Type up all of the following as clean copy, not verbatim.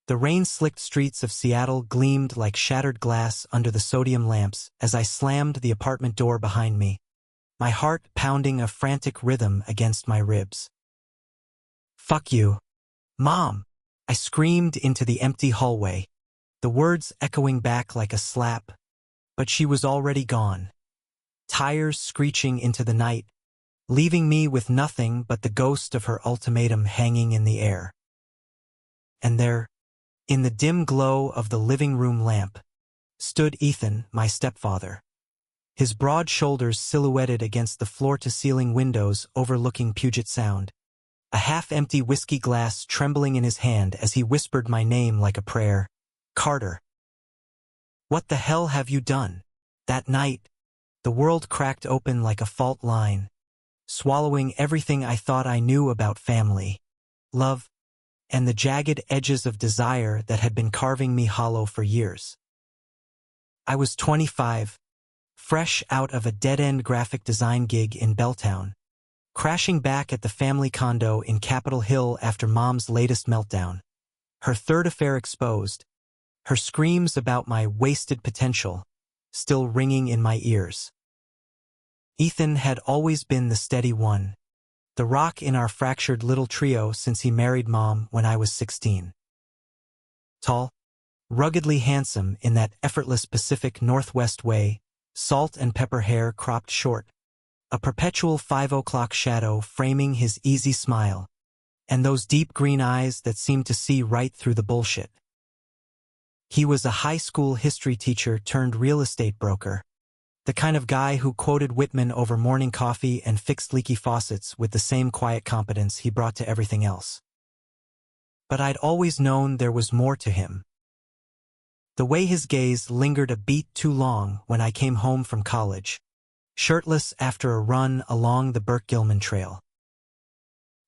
The rain-slicked streets of Seattle gleamed like shattered glass under the sodium lamps as I slammed the apartment door behind me, my heart pounding a frantic rhythm against my ribs. "Fuck you, Mom!" I screamed into the empty hallway, the words echoing back like a slap, but she was already gone, tires screeching into the night, leaving me with nothing but the ghost of her ultimatum hanging in the air. And there, in the dim glow of the living room lamp, stood Ethan, my stepfather, his broad shoulders silhouetted against the floor-to-ceiling windows overlooking Puget Sound, a half-empty whiskey glass trembling in his hand as he whispered my name like a prayer. "Carter." "What the hell have you done?" That night, the world cracked open like a fault line, swallowing everything I thought I knew about family, love, and the jagged edges of desire that had been carving me hollow for years. I was 25, fresh out of a dead-end graphic design gig in Belltown, crashing back at the family condo in Capitol Hill after Mom's latest meltdown, her third affair exposed, her screams about my wasted potential still ringing in my ears. Ethan had always been the steady one, the rock in our fractured little trio since he married Mom when I was 16. Tall, ruggedly handsome in that effortless Pacific Northwest way, salt and pepper hair cropped short, a perpetual 5 o'clock shadow framing his easy smile, and those deep green eyes that seemed to see right through the bullshit. He was a high school history teacher turned real estate broker, the kind of guy who quoted Whitman over morning coffee and fixed leaky faucets with the same quiet competence he brought to everything else. But I'd always known there was more to him. The way his gaze lingered a beat too long when I came home from college, shirtless after a run along the Burke-Gilman Trail.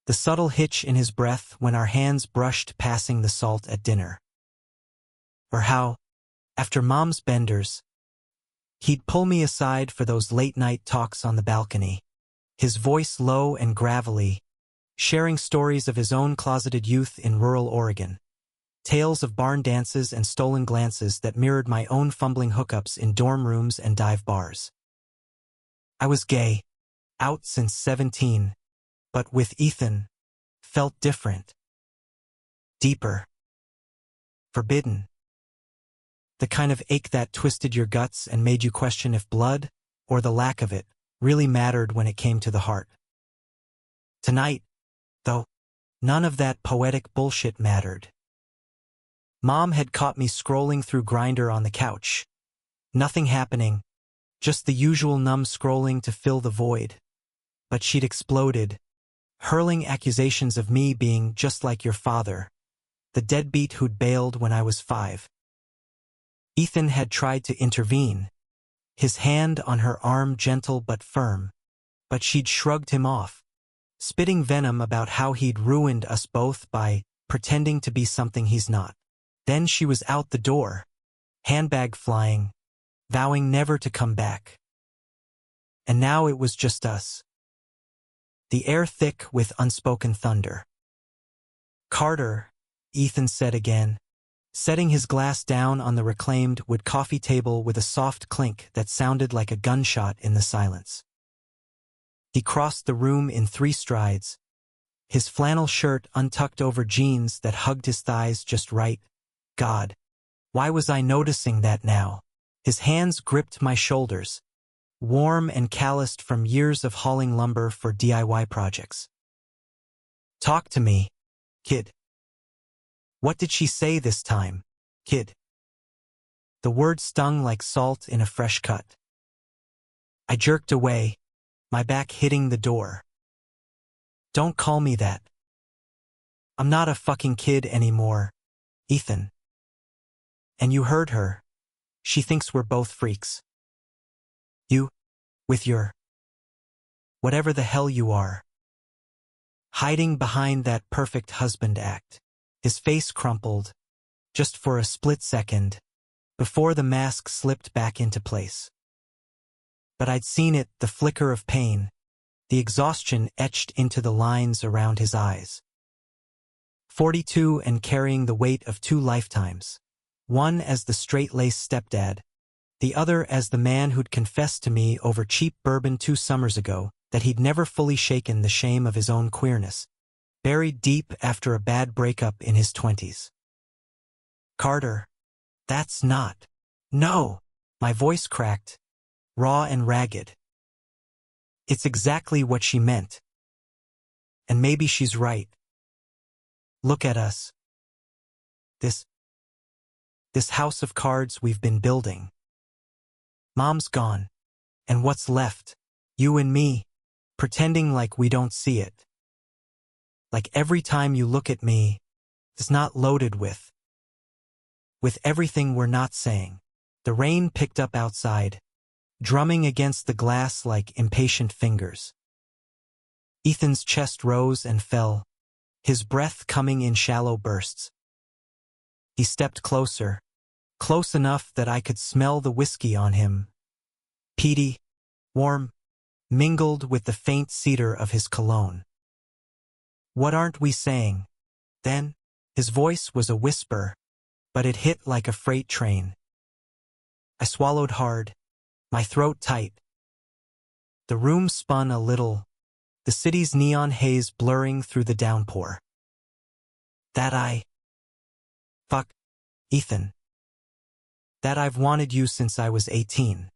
The subtle hitch in his breath when our hands brushed passing the salt at dinner. Or how, after Mom's benders, he'd pull me aside for those late-night talks on the balcony, his voice low and gravelly, sharing stories of his own closeted youth in rural Oregon, tales of barn dances and stolen glances that mirrored my own fumbling hookups in dorm rooms and dive bars. I was gay, out since 17, but with Ethan, felt different. Deeper. Forbidden. The kind of ache that twisted your guts and made you question if blood, or the lack of it, really mattered when it came to the heart. Tonight, though, none of that poetic bullshit mattered. Mom had caught me scrolling through Grindr on the couch. Nothing happening, just the usual numb scrolling to fill the void. But she'd exploded, hurling accusations of me being just like your father, the deadbeat who'd bailed when I was 5. Ethan had tried to intervene, his hand on her arm gentle but firm, but she'd shrugged him off, spitting venom about how he'd ruined us both by pretending to be something he's not. Then she was out the door, handbag flying, vowing never to come back. And now it was just us. The air thick with unspoken thunder. "Carter," Ethan said again, setting his glass down on the reclaimed wood coffee table with a soft clink that sounded like a gunshot in the silence. He crossed the room in 3 strides, his flannel shirt untucked over jeans that hugged his thighs just right. God, why was I noticing that now? His hands gripped my shoulders, warm and calloused from years of hauling lumber for DIY projects. "Talk to me, kid." "What did she say this time, kid?" The word stung like salt in a fresh cut. I jerked away, my back hitting the door. "Don't call me that. I'm not a fucking kid anymore, Ethan." "And you heard her. She thinks we're both freaks. You, with your whatever the hell you are." Hiding behind that perfect husband act, his face crumpled, just for a split second, before the mask slipped back into place. But I'd seen it, the flicker of pain, the exhaustion etched into the lines around his eyes. 42 and carrying the weight of 2 lifetimes. One as the straight-laced stepdad, the other as the man who'd confessed to me over cheap bourbon 2 summers ago that he'd never fully shaken the shame of his own queerness, buried deep after a bad breakup in his 20s. Carter, that's not. No! My voice cracked, raw and ragged. It's exactly what she meant. And maybe she's right. Look at us. This house of cards we've been building. Mom's gone. And what's left? You and me, pretending like we don't see it. Like every time you look at me, it's not loaded with everything we're not saying. The rain picked up outside, drumming against the glass like impatient fingers. Ethan's chest rose and fell, his breath coming in shallow bursts. He stepped closer, close enough that I could smell the whiskey on him. Peaty, warm, mingled with the faint cedar of his cologne. What aren't we saying? Then, his voice was a whisper, but it hit like a freight train. I swallowed hard, my throat tight. The room spun a little, the city's neon haze blurring through the downpour. Fuck, Ethan. That I've wanted you since I was 18.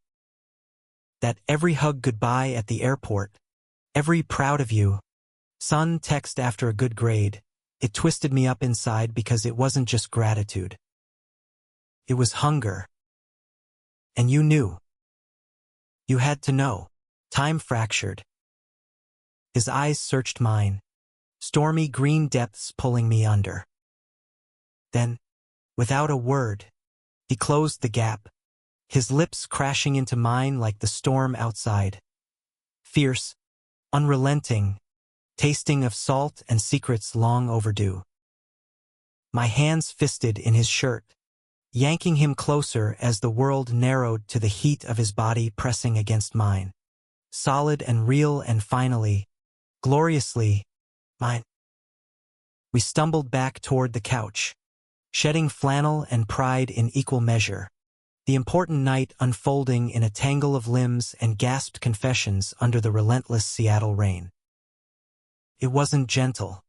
That every hug goodbye at the airport, every proud of you, son text after a good grade, it twisted me up inside because it wasn't just gratitude. It was hunger. And you knew. You had to know. Time fractured. His eyes searched mine, stormy green depths pulling me under. Then, without a word, he closed the gap, his lips crashing into mine like the storm outside. Fierce, unrelenting, tasting of salt and secrets long overdue. My hands fisted in his shirt, yanking him closer as the world narrowed to the heat of his body pressing against mine. Solid and real and finally, gloriously, mine. We stumbled back toward the couch, shedding flannel and pride in equal measure, the important night unfolding in a tangle of limbs and gasped confessions under the relentless Seattle rain. It wasn't gentle.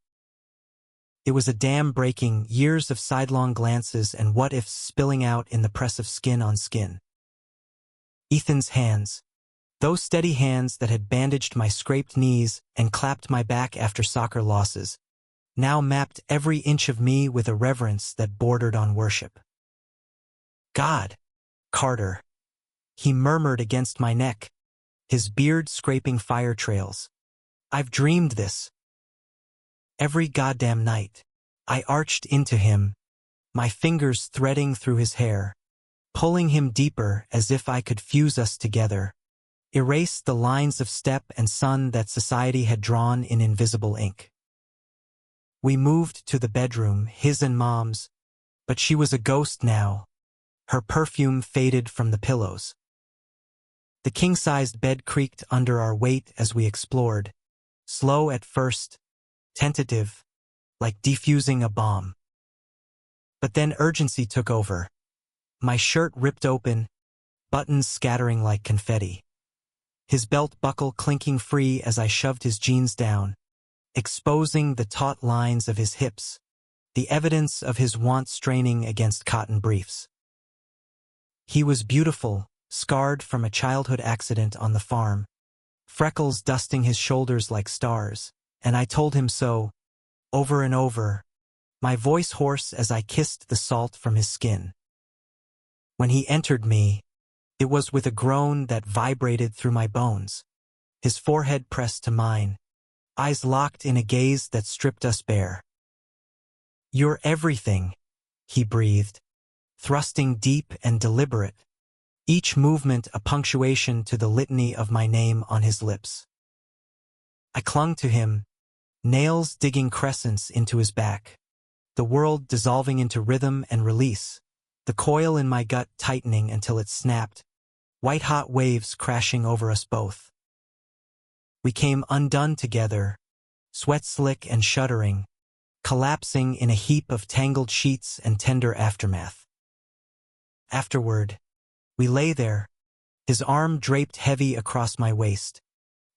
It was a dam breaking, years of sidelong glances and what-ifs spilling out in the press of skin on skin. Ethan's hands, those steady hands that had bandaged my scraped knees and clapped my back after soccer losses, now mapped every inch of me with a reverence that bordered on worship. God, Carter, he murmured against my neck, his beard scraping fire trails. I've dreamed this. Every goddamn night, I arched into him, my fingers threading through his hair, pulling him deeper as if I could fuse us together, erase the lines of step and sun that society had drawn in invisible ink. We moved to the bedroom, his and Mom's, but she was a ghost now. Her perfume faded from the pillows. The king-sized bed creaked under our weight as we explored, slow at first, tentative, like defusing a bomb. But then urgency took over. My shirt ripped open, buttons scattering like confetti. His belt buckle clinking free as I shoved his jeans down, exposing the taut lines of his hips, the evidence of his want straining against cotton briefs. He was beautiful, scarred from a childhood accident on the farm, freckles dusting his shoulders like stars, and I told him so, over and over, my voice hoarse as I kissed the salt from his skin. When he entered me, it was with a groan that vibrated through my bones, his forehead pressed to mine, eyes locked in a gaze that stripped us bare. "You're everything," he breathed, thrusting deep and deliberate, each movement a punctuation to the litany of my name on his lips. I clung to him, nails digging crescents into his back, the world dissolving into rhythm and release, the coil in my gut tightening until it snapped, white-hot waves crashing over us both. We came undone together, sweat slick and shuddering, collapsing in a heap of tangled sheets and tender aftermath. Afterward, we lay there, his arm draped heavy across my waist,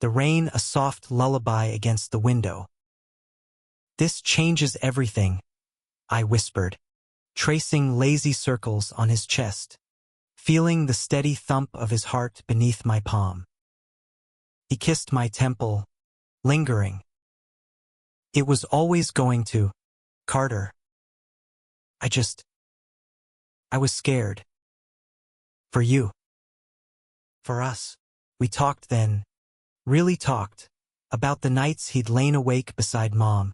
the rain a soft lullaby against the window. "This changes everything," I whispered, tracing lazy circles on his chest, feeling the steady thump of his heart beneath my palm. He kissed my temple, lingering. "It was always going to, Carter. I was scared. For you. For us." We talked then, really talked, about the nights he'd lain awake beside Mom,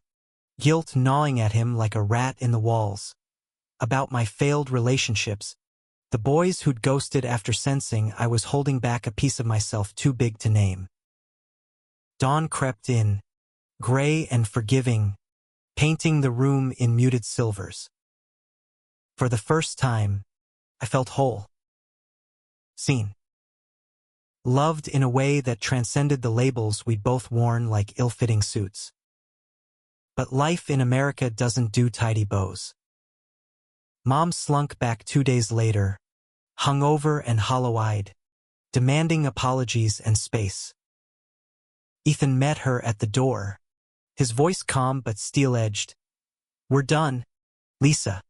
guilt gnawing at him like a rat in the walls, about my failed relationships, the boys who'd ghosted after sensing I was holding back a piece of myself too big to name. Dawn crept in, gray and forgiving, painting the room in muted silvers. For the first time, I felt whole. Seen. Loved in a way that transcended the labels we'd both worn like ill-fitting suits. But life in America doesn't do tidy bows. Mom slunk back 2 days later, hungover and hollow-eyed, demanding apologies and space. Ethan met her at the door, his voice calm but steel-edged. "We're done, Lisa."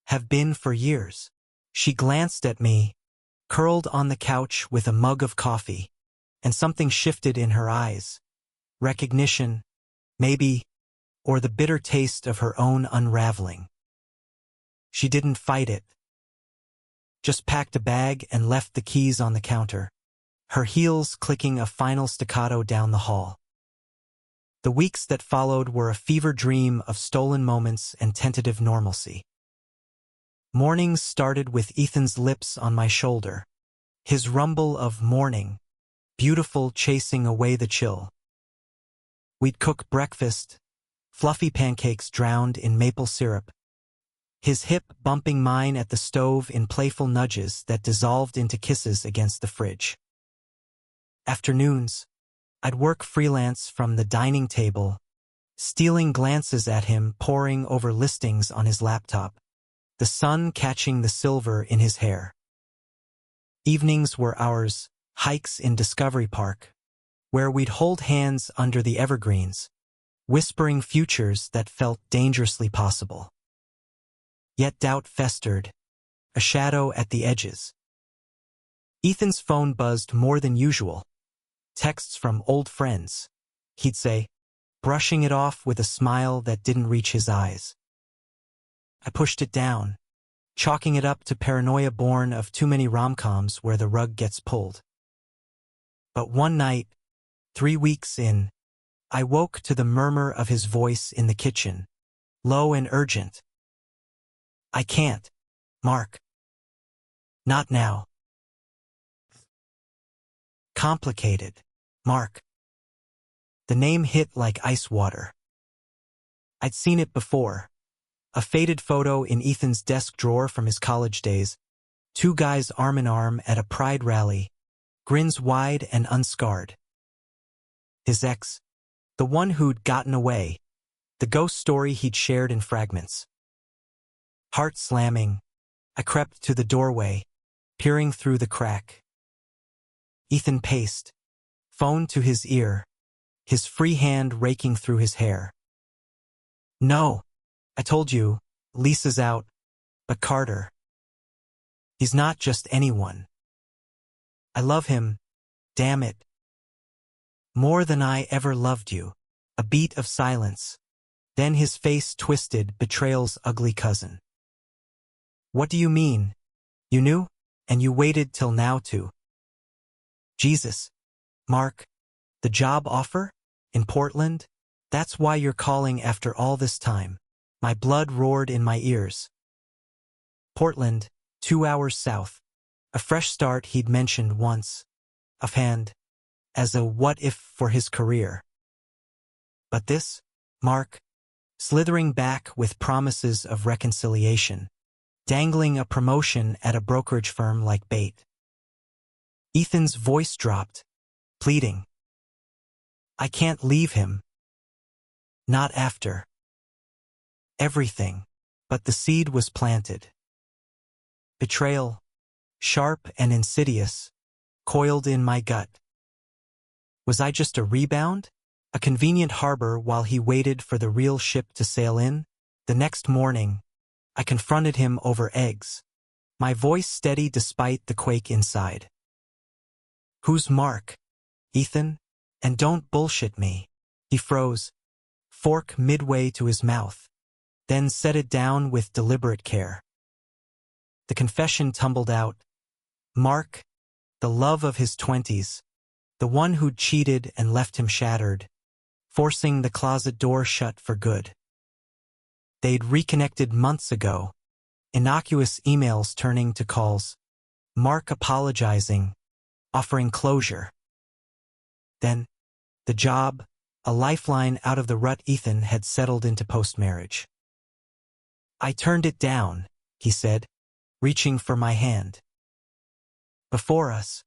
"Have been for years." She glanced at me, curled on the couch with a mug of coffee, and something shifted in her eyes. Recognition, maybe, or the bitter taste of her own unraveling. She didn't fight it. Just packed a bag and left the keys on the counter, her heels clicking a final staccato down the hall. The weeks that followed were a fever dream of stolen moments and tentative normalcy. Mornings started with Ethan's lips on my shoulder, his rumble of morning, beautiful chasing away the chill. We'd cook breakfast, fluffy pancakes drowned in maple syrup, his hip bumping mine at the stove in playful nudges that dissolved into kisses against the fridge. Afternoons, I'd work freelance from the dining table, stealing glances at him poring over listings on his laptop, the sun catching the silver in his hair. Evenings were ours, hikes in Discovery Park, where we'd hold hands under the evergreens, whispering futures that felt dangerously possible. Yet doubt festered, a shadow at the edges. Ethan's phone buzzed more than usual. Texts from old friends, he'd say, brushing it off with a smile that didn't reach his eyes. I pushed it down, chalking it up to paranoia born of too many rom-coms where the rug gets pulled. But one night, 3 weeks in, I woke to the murmur of his voice in the kitchen, low and urgent. "I can't, Mark. Not now." Complicated, Mark. The name hit like ice water. I'd seen it before. A faded photo in Ethan's desk drawer from his college days, 2 guys arm in arm at a pride rally, grins wide and unscarred. His ex, the one who'd gotten away, the ghost story he'd shared in fragments. Heart slamming, I crept to the doorway, peering through the crack. Ethan paced, phone to his ear, his free hand raking through his hair. "No, I told you, Lisa's out, but Carter. He's not just anyone. I love him, damn it. More than I ever loved you." A beat of silence. Then his face twisted, betrayal's ugly cousin. "What do you mean? You knew, and you waited till now to." "Jesus, Mark, the job offer? In Portland? That's why you're calling after all this time." My blood roared in my ears. Portland, 2 hours south. A fresh start he'd mentioned once, offhand, as a what-if for his career. But this, Mark, slithering back with promises of reconciliation, dangling a promotion at a brokerage firm like bait. Ethan's voice dropped, pleading. "I can't leave him. Not after." everything. But the seed was planted. Betrayal, sharp and insidious, coiled in my gut. Was I just a rebound? A convenient harbor while he waited for the real ship to sail in? The next morning, I confronted him over eggs, my voice steady despite the quake inside. "Who's Mark? Ethan? And don't bullshit me." He froze, fork midway to his mouth, then set it down with deliberate care. The confession tumbled out. Mark, the love of his 20s, the one who'd cheated and left him shattered, forcing the closet door shut for good. They'd reconnected months ago, innocuous emails turning to calls, Mark apologizing, offering closure. Then, the job, a lifeline out of the rut Ethan had settled into post-marriage. "I turned it down," he said, reaching for my hand. "Before us.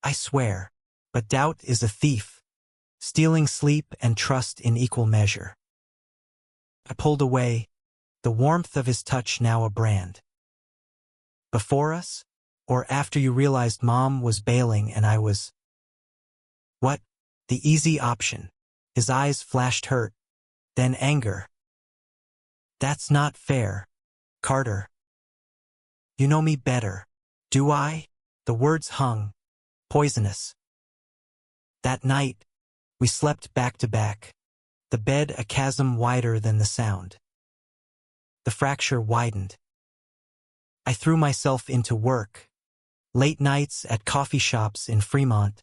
I swear, but doubt is a thief, stealing sleep and trust in equal measure." I pulled away, the warmth of his touch now a brand. "Before us? Or after you realized Mom was bailing and I was—" "What? The easy option." His eyes flashed hurt, then anger. "That's not fair, Carter. You know me better." "Do I?" The words hung, poisonous. That night, we slept back to back, the bed a chasm wider than the sound. The fracture widened. I threw myself into work, late nights at coffee shops in Fremont,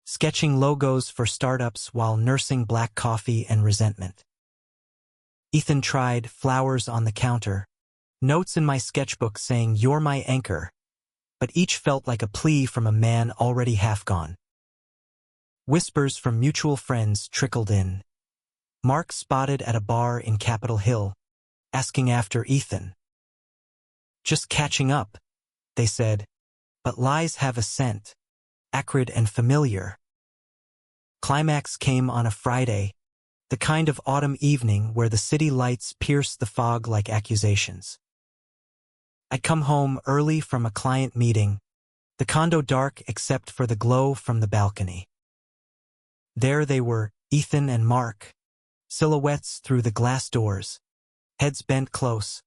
sketching logos for startups while nursing black coffee and resentment. Ethan tried flowers on the counter, notes in my sketchbook saying "You're my anchor," but each felt like a plea from a man already half gone. Whispers from mutual friends trickled in. Mark spotted at a bar in Capitol Hill, asking after Ethan. "Just catching up," they said, but lies have a scent, acrid and familiar. Climax came on a Friday, the kind of autumn evening where the city lights pierce the fog like accusations. I'd come home early from a client meeting, the condo dark except for the glow from the balcony. There they were, Ethan and Mark, silhouettes through the glass doors, heads bent close,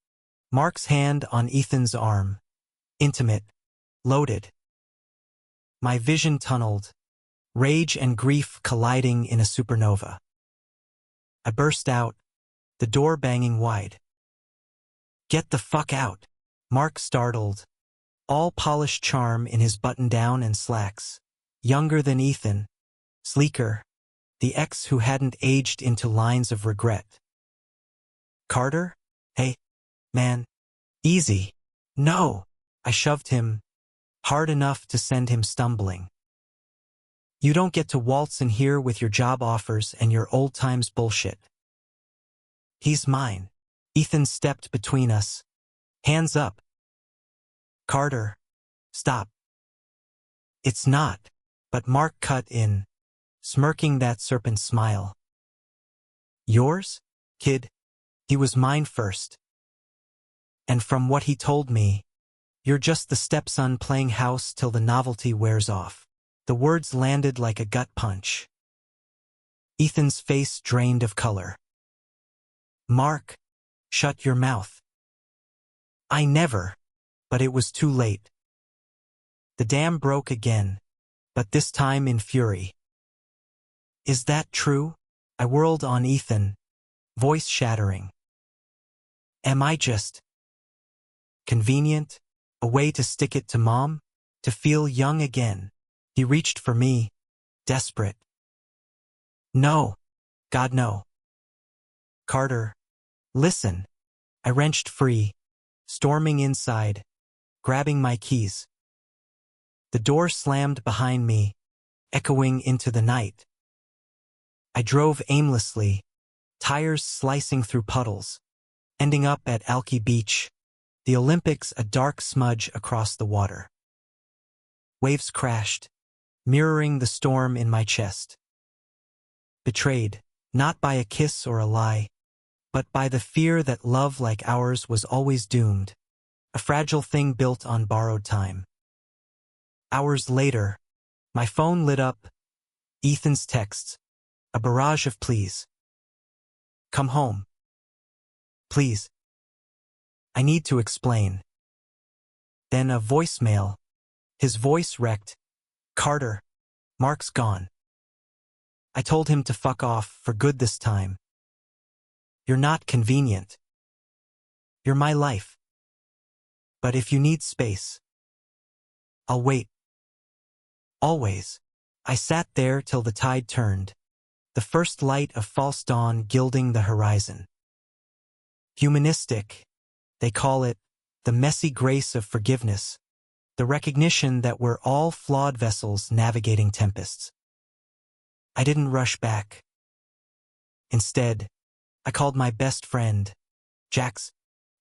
Mark's hand on Ethan's arm, intimate, loaded. My vision tunneled, rage and grief colliding in a supernova. I burst out, the door banging wide. "Get the fuck out!" Mark startled, all polished charm in his button-down and slacks, younger than Ethan, sleeker, the ex who hadn't aged into lines of regret. "Carter? Hey, man, easy." "No!" I shoved him, hard enough to send him stumbling. "You don't get to waltz in here with your job offers and your old times bullshit." "He's mine." Ethan stepped between us, hands up. "Carter, stop." "It's not." But Mark cut in, smirking that serpent smile. "Yours, kid? He was mine first. And from what he told me, you're just the stepson playing house till the novelty wears off." The words landed like a gut punch. Ethan's face drained of color. "Mark, shut your mouth." "I never." But it was too late. The dam broke again, but this time in fury. "Is that true?" I whirled on Ethan, voice shattering. "Am I just convenient? A way to stick it to Mom? To feel young again?" He reached for me, desperate. "No. God, no." "Carter, listen." I wrenched free, storming inside, grabbing my keys. The door slammed behind me, echoing into the night. I drove aimlessly, tires slicing through puddles, ending up at Alki Beach, the Olympics a dark smudge across the water. Waves crashed, mirroring the storm in my chest. Betrayed, not by a kiss or a lie, but by the fear that love like ours was always doomed, a fragile thing built on borrowed time. Hours later, my phone lit up, Ethan's texts, a barrage of pleas. Come home. Please. I need to explain. Then a voicemail, his voice wrecked. Carter, Mark's gone. I told him to fuck off for good this time. You're not convenient. You're my life. But if you need space, I'll wait. Always. I sat there till the tide turned, the first light of false dawn gilding the horizon. Humanistic, they call it, the messy grace of forgiveness, the recognition that we're all flawed vessels navigating tempests. I didn't rush back. Instead, I called my best friend, Jax,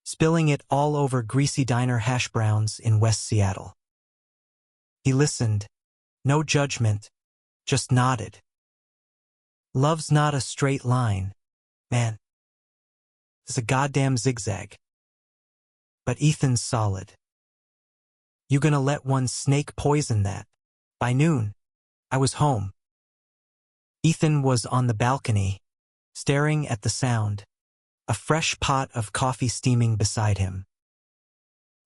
spilling it all over greasy diner hash browns in West Seattle. He listened, no judgment, just nodded. Love's not a straight line, man. It's a goddamn zigzag. But Ethan's solid. You gonna let one snake poison that? By noon, I was home. Ethan was on the balcony, staring at the sound, a fresh pot of coffee steaming beside him.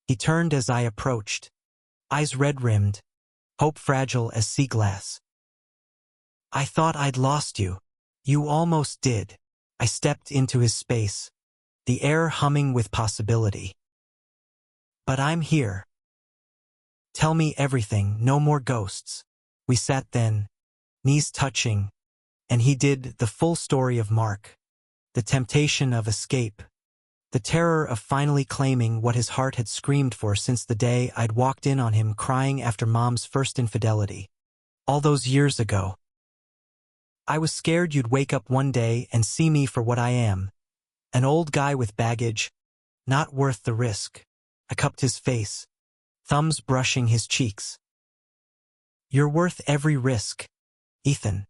He turned as I approached, eyes red-rimmed, hope fragile as sea glass. I thought I'd lost you. You almost did. I stepped into his space, the air humming with possibility. But I'm here. Tell me everything, no more ghosts. We sat then, knees touching, and he did the full story of Mark, the temptation of escape, the terror of finally claiming what his heart had screamed for since the day I'd walked in on him crying after Mom's first infidelity. All those years ago. I was scared you'd wake up one day and see me for what I am, an old guy with baggage, not worth the risk. I cupped his face, thumbs brushing his cheeks. You're worth every risk, Ethan.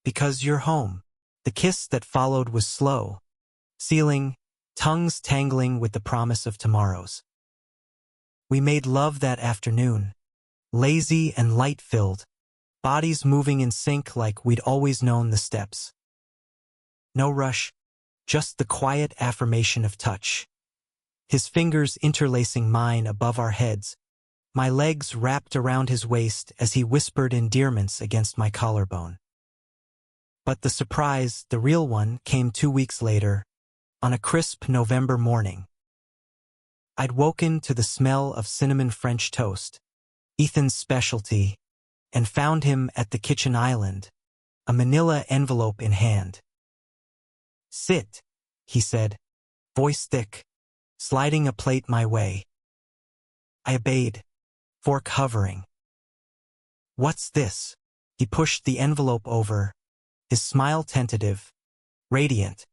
Because you're home. The kiss that followed was slow, sealing, tongues tangling with the promise of tomorrows. We made love that afternoon, lazy and light-filled, bodies moving in sync like we'd always known the steps. No rush, just the quiet affirmation of touch. His fingers interlacing mine above our heads, my legs wrapped around his waist as he whispered endearments against my collarbone. But the surprise, the real one, came 2 weeks later, on a crisp November morning. I'd woken to the smell of cinnamon French toast, Ethan's specialty, and found him at the kitchen island, a manila envelope in hand. Sit, he said, voice thick, sliding a plate my way. I obeyed, fork hovering. What's this? He pushed the envelope over, his smile tentative, radiant.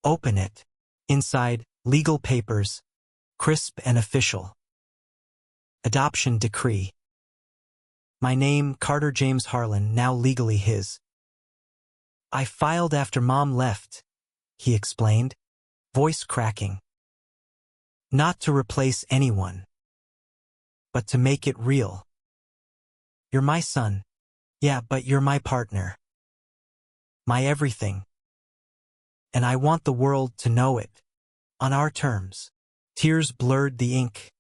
Open it. Inside, legal papers, crisp and official. Adoption decree. My name, Carter James Harlan, now legally his. I filed after Mom left, he explained, voice cracking. Not to replace anyone, but to make it real. You're my son. Yeah, but you're my partner. My everything. And I want the world to know it. On our terms. Tears blurred the ink,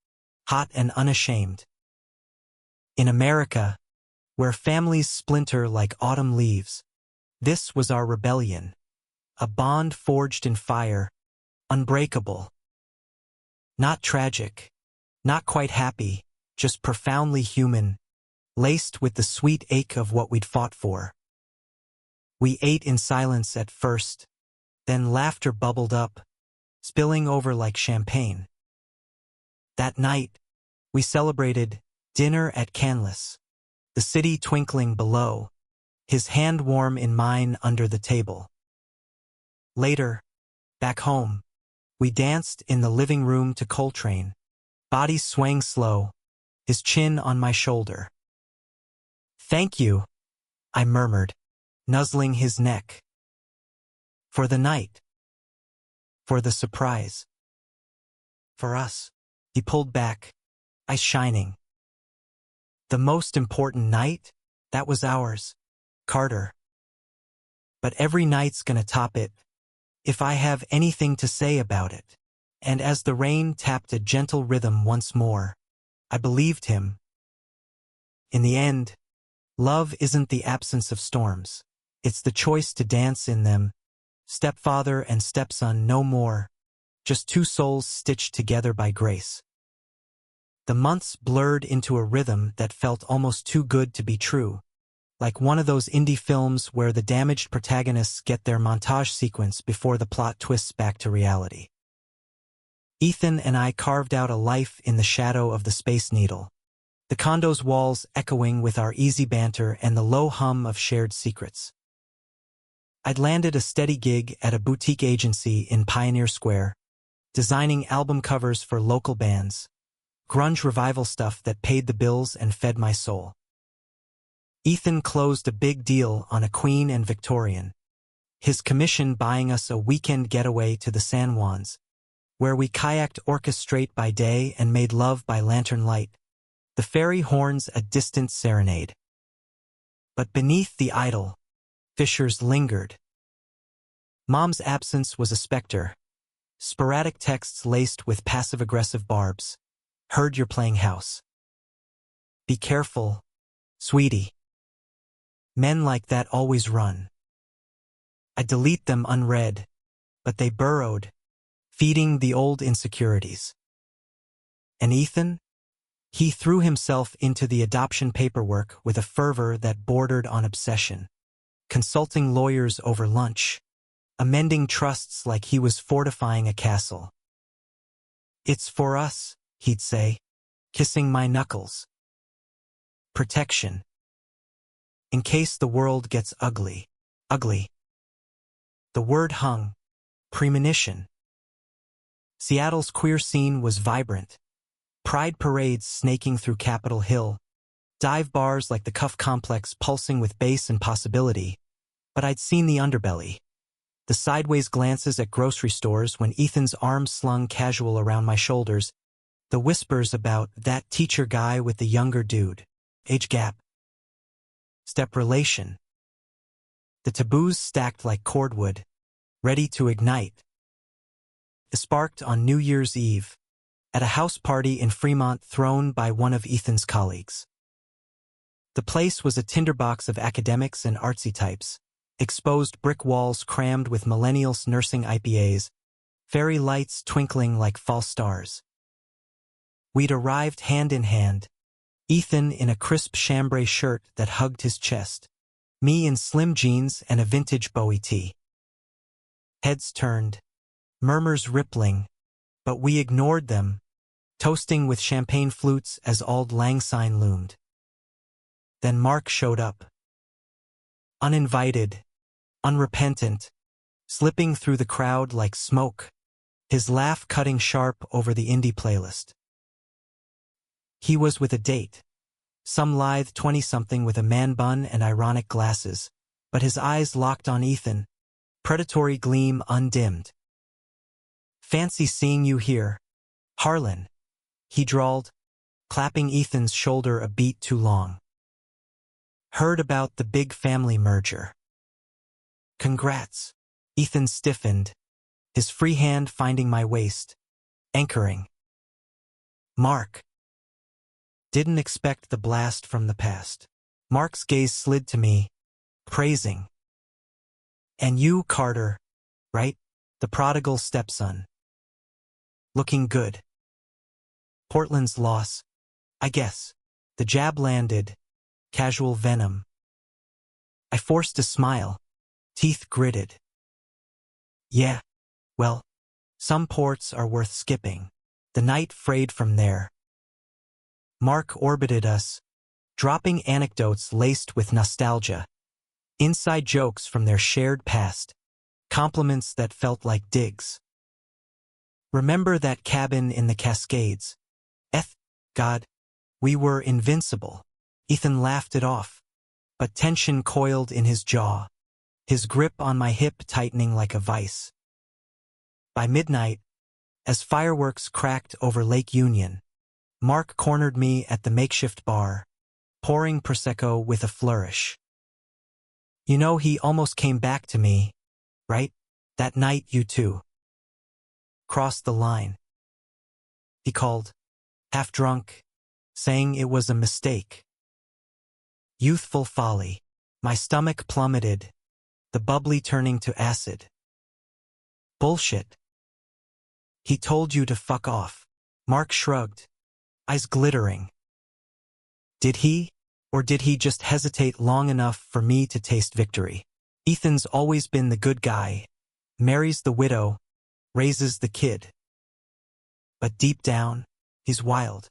hot and unashamed. In America, where families splinter like autumn leaves, this was our rebellion. A bond forged in fire, unbreakable. Not tragic, not quite happy, just profoundly human, laced with the sweet ache of what we'd fought for. We ate in silence at first, then laughter bubbled up, spilling over like champagne. That night, we celebrated dinner at Canlis, the city twinkling below, his hand warm in mine under the table. Later, back home, we danced in the living room to Coltrane, bodies swaying slow, his chin on my shoulder. Thank you, I murmured, nuzzling his neck. For the night. For the surprise. For us. He pulled back, eyes shining. The most important night? That was ours, Carter. But every night's gonna top it, if I have anything to say about it. And as the rain tapped a gentle rhythm once more, I believed him. In the end, love isn't the absence of storms. It's the choice to dance in them. Stepfather and stepson no more, just two souls stitched together by grace. The months blurred into a rhythm that felt almost too good to be true, like one of those indie films where the damaged protagonists get their montage sequence before the plot twists back to reality. Ethan and I carved out a life in the shadow of the Space Needle, the condo's walls echoing with our easy banter and the low hum of shared secrets. I'd landed a steady gig at a boutique agency in Pioneer Square, designing album covers for local bands, grunge revival stuff that paid the bills and fed my soul. Ethan closed a big deal on a Queen and Victorian, his commission buying us a weekend getaway to the San Juans, where we kayaked orchestrate by day and made love by lantern light, the fairy horns a distant serenade. But beneath the idol, fissures lingered. Mom's absence was a specter, sporadic texts laced with passive-aggressive barbs. Heard you're playing house. Be careful, sweetie. Men like that always run. I delete them unread, but they burrowed, feeding the old insecurities. And Ethan? He threw himself into the adoption paperwork with a fervor that bordered on obsession, consulting lawyers over lunch, amending trusts like he was fortifying a castle. It's for us, he'd say, kissing my knuckles. Protection. In case the world gets ugly. Ugly. The word hung. Premonition. Seattle's queer scene was vibrant. Pride parades snaking through Capitol Hill. Dive bars like the Cuff Complex pulsing with bass and possibility. But I'd seen the underbelly. The sideways glances at grocery stores when Ethan's arms slung casual around my shoulders. The whispers about that teacher guy with the younger dude. Age gap. Step relation. The taboos stacked like cordwood, ready to ignite. It sparked on New Year's Eve, at a house party in Fremont thrown by one of Ethan's colleagues. The place was a tinderbox of academics and artsy types, exposed brick walls crammed with millennials nursing IPAs, fairy lights twinkling like false stars. We'd arrived hand in hand, Ethan in a crisp chambray shirt that hugged his chest, me in slim jeans and a vintage Bowie tee. Heads turned, murmurs rippling, but we ignored them, toasting with champagne flutes as Auld Lang Syne loomed. Then Mark showed up. Uninvited, unrepentant, slipping through the crowd like smoke, his laugh cutting sharp over the indie playlist. He was with a date, some lithe 20-something with a man bun and ironic glasses, but his eyes locked on Ethan, predatory gleam undimmed. Fancy seeing you here, Harlan, he drawled, clapping Ethan's shoulder a beat too long. Heard about the big family merger. Congrats. Ethan stiffened, his free hand finding my waist, anchoring. Mark. Didn't expect the blast from the past. Mark's gaze slid to me, praising. And you, Carter, right? The prodigal stepson. Looking good. Portland's loss, I guess. The jab landed, casual venom. I forced a smile, teeth gritted. Yeah, well, some ports are worth skipping. The night frayed from there. Mark orbited us, dropping anecdotes laced with nostalgia, inside jokes from their shared past, compliments that felt like digs. Remember that cabin in the Cascades? God, we were invincible. Ethan laughed it off, but tension coiled in his jaw. his grip on my hip tightening like a vice. By midnight, as fireworks cracked over Lake Union, Mark cornered me at the makeshift bar, pouring Prosecco with a flourish. You know, he almost came back to me, right? That night you two crossed the line. He called, half drunk, saying it was a mistake. Youthful folly. My stomach plummeted, the bubbly turning to acid. Bullshit. He told you to fuck off. Mark shrugged, eyes glittering. Did he, or did he just hesitate long enough for me to taste victory? Ethan's always been the good guy, marries the widow, raises the kid. But deep down, he's wild.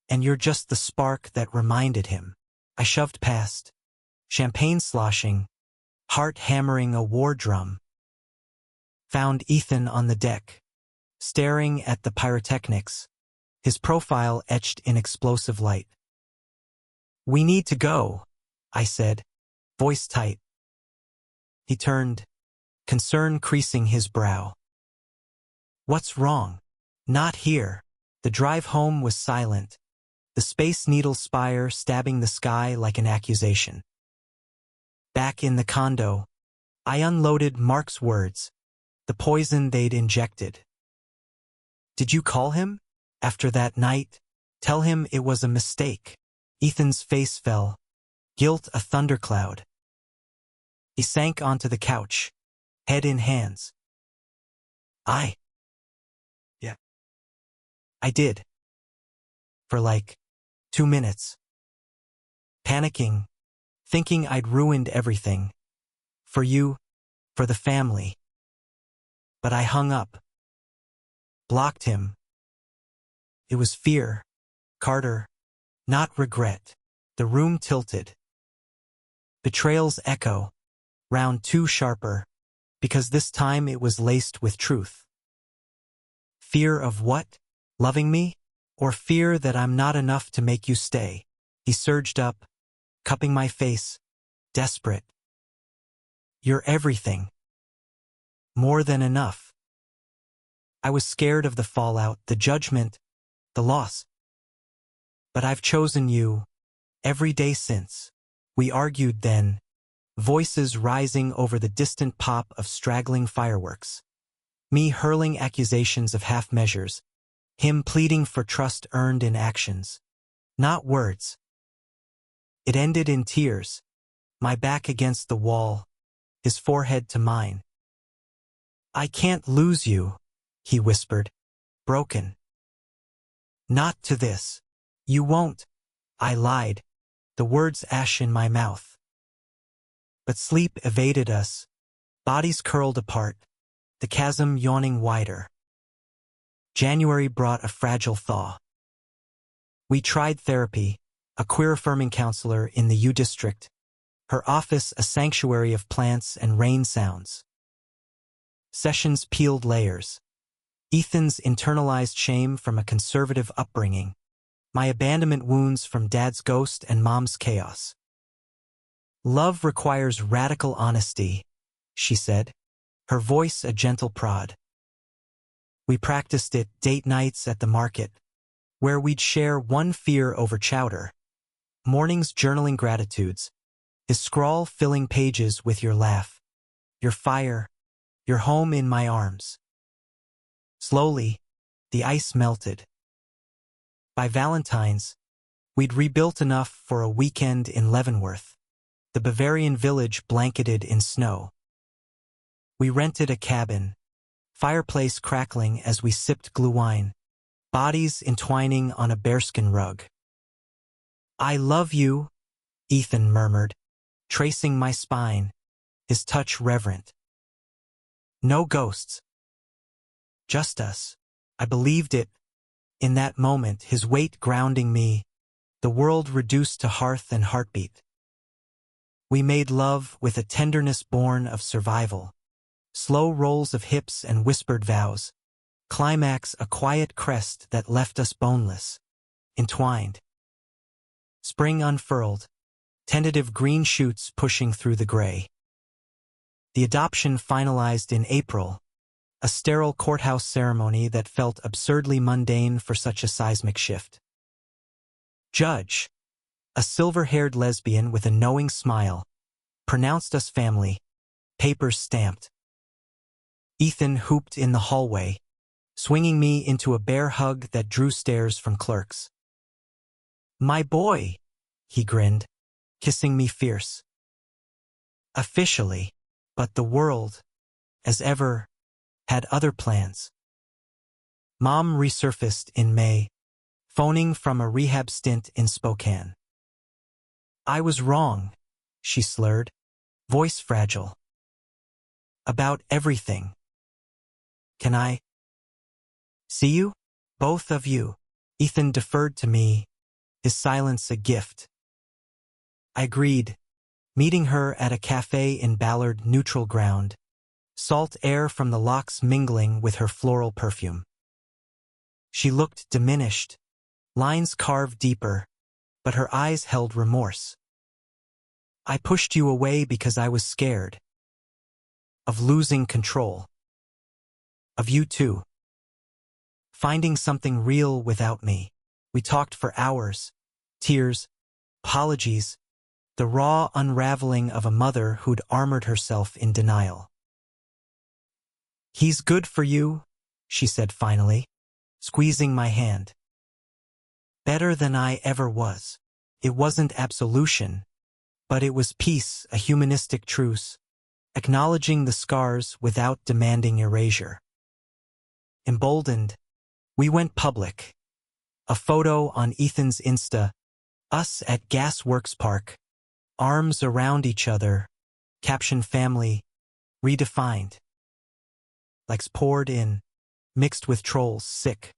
And you're just the spark that reminded him. I shoved past, champagne sloshing, heart hammering a war drum. Found Ethan on the deck, staring at the pyrotechnics, his profile etched in explosive light. We need to go, I said, voice tight. He turned, concern creasing his brow. What's wrong? Not here. The drive home was silent, the Space Needle spire stabbing the sky like an accusation. Back in the condo, I unloaded Mark's words, the poison they'd injected. Did you call him? After that night, tell him it was a mistake. Ethan's face fell, guilt a thundercloud. He sank onto the couch, head in hands. Yeah. I did. For like 2 minutes. Panicking, thinking I'd ruined everything. For you, for the family. But I hung up. Blocked him. It was fear, Carter, not regret. The room tilted. Betrayal's echo, round 2 sharper, because this time it was laced with truth. Fear of what? Loving me? Or fear that I'm not enough to make you stay? He surged up, cupping my face, desperate. You're everything. More than enough. I was scared of the fallout, the judgment, the loss. But I've chosen you, every day since. We argued then, voices rising over the distant pop of straggling fireworks. Me hurling accusations of half measures, him pleading for trust earned in actions, not words. It ended in tears, my back against the wall, his forehead to mine. I can't lose you, he whispered, broken. Not to this. You won't. I lied, the words ash in my mouth. But sleep evaded us, bodies curled apart, the chasm yawning wider. January brought a fragile thaw. We tried therapy, a queer-affirming counselor in the U District, her office a sanctuary of plants and rain sounds. Sessions peeled layers. Ethan's internalized shame from a conservative upbringing, my abandonment wounds from Dad's ghost and Mom's chaos. Love requires radical honesty, she said, her voice a gentle prod. We practiced it date nights at the market, where we'd share one fear over chowder, mornings journaling gratitudes, his scrawl filling pages with your laugh, your fire, your home in my arms. Slowly, the ice melted. By Valentine's, we'd rebuilt enough for a weekend in Leavenworth, the Bavarian village blanketed in snow. We rented a cabin, fireplace crackling as we sipped glühwein, bodies entwining on a bearskin rug. I love you, Ethan murmured, tracing my spine, his touch reverent. No ghosts. Just us. I believed it. In that moment, his weight grounding me, the world reduced to hearth and heartbeat. We made love with a tenderness born of survival. Slow rolls of hips and whispered vows. Climax a quiet crest that left us boneless, entwined. Spring unfurled, tentative green shoots pushing through the gray. The adoption finalized in April, a sterile courthouse ceremony that felt absurdly mundane for such a seismic shift. Judge, a silver-haired lesbian with a knowing smile, pronounced us family, papers stamped. Ethan hooped in the hallway, swinging me into a bear hug that drew stares from clerks. "My boy," he grinned, kissing me fierce. Officially, but the world, as ever, had other plans. Mom resurfaced in May, phoning from a rehab stint in Spokane. "I was wrong," she slurred, voice fragile. "About everything. Can I see you? Both of you?" Ethan deferred to me, his silence a gift. I agreed, meeting her at a cafe in Ballard neutral ground, salt air from the locks mingling with her floral perfume. She looked diminished, lines carved deeper, but her eyes held remorse. "I pushed you away because I was scared. Of losing control. Of you too. Finding something real without me." We talked for hours, tears, apologies, the raw unraveling of a mother who'd armored herself in denial. "He's good for you," she said finally, squeezing my hand. "Better than I ever was." It wasn't absolution, but it was peace, a humanistic truce, acknowledging the scars without demanding erasure. Emboldened, we went public. A photo on Ethan's Insta, us at Gasworks Park, arms around each other, caption family, redefined. Likes poured in, mixed with trolls, sick.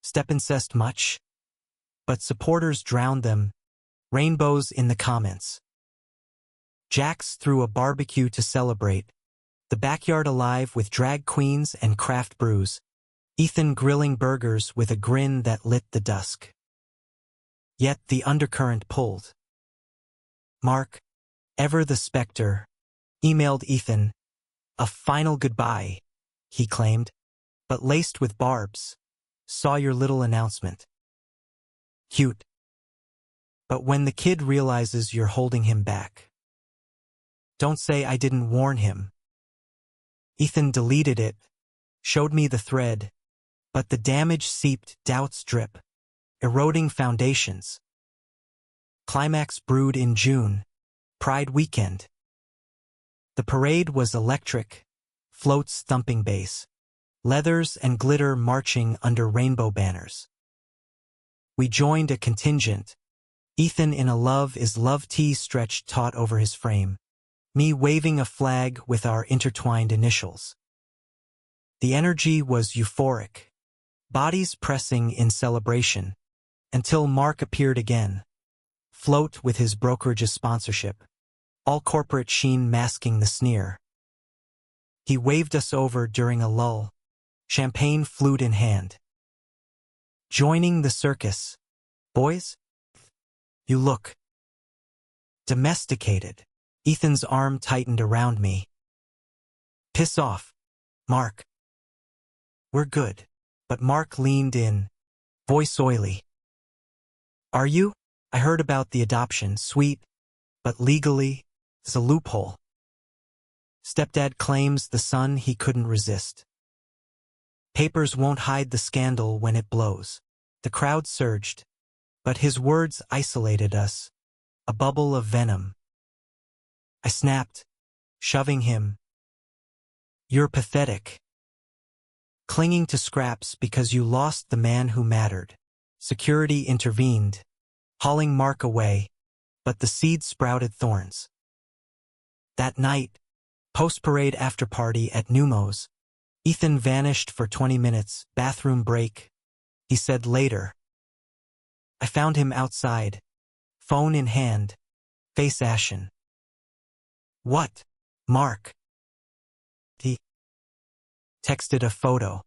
Step incest much? But supporters drowned them, rainbows in the comments. Jax threw a barbecue to celebrate, the backyard alive with drag queens and craft brews, Ethan grilling burgers with a grin that lit the dusk. Yet the undercurrent pulled. Mark, ever the specter, emailed Ethan, "A final goodbye," he claimed, but laced with barbs. "Saw your little announcement. Cute. But when the kid realizes you're holding him back. Don't say I didn't warn him." Ethan deleted it, showed me the thread, but the damage seeped, doubts drip, eroding foundations. Climax brewed in June, Pride weekend. The parade was electric, floats thumping bass, leathers and glitter marching under rainbow banners. We joined a contingent, Ethan in a Love is Love tee stretched taut over his frame, me waving a flag with our intertwined initials. The energy was euphoric, bodies pressing in celebration, until Mark appeared again, float with his brokerage's sponsorship, all corporate sheen masking the sneer. He waved us over during a lull, champagne flute in hand. "Joining the circus, boys? You look domesticated." Ethan's arm tightened around me. "Piss off, Mark. We're good." But Mark leaned in, voice oily. "Are you? I heard about the adoption, sweet, but legally, it's a loophole. Stepdad claims the son he couldn't resist. Papers won't hide the scandal when it blows." The crowd surged, but his words isolated us, a bubble of venom. I snapped, shoving him. "You're pathetic. Clinging to scraps because you lost the man who mattered." Security intervened, hauling Mark away, but the seed sprouted thorns. That night, post-parade after-party at Numo's, Ethan vanished for 20 minutes, bathroom break. He said later. I found him outside, phone in hand, face ashen. "What, Mark?" He texted a photo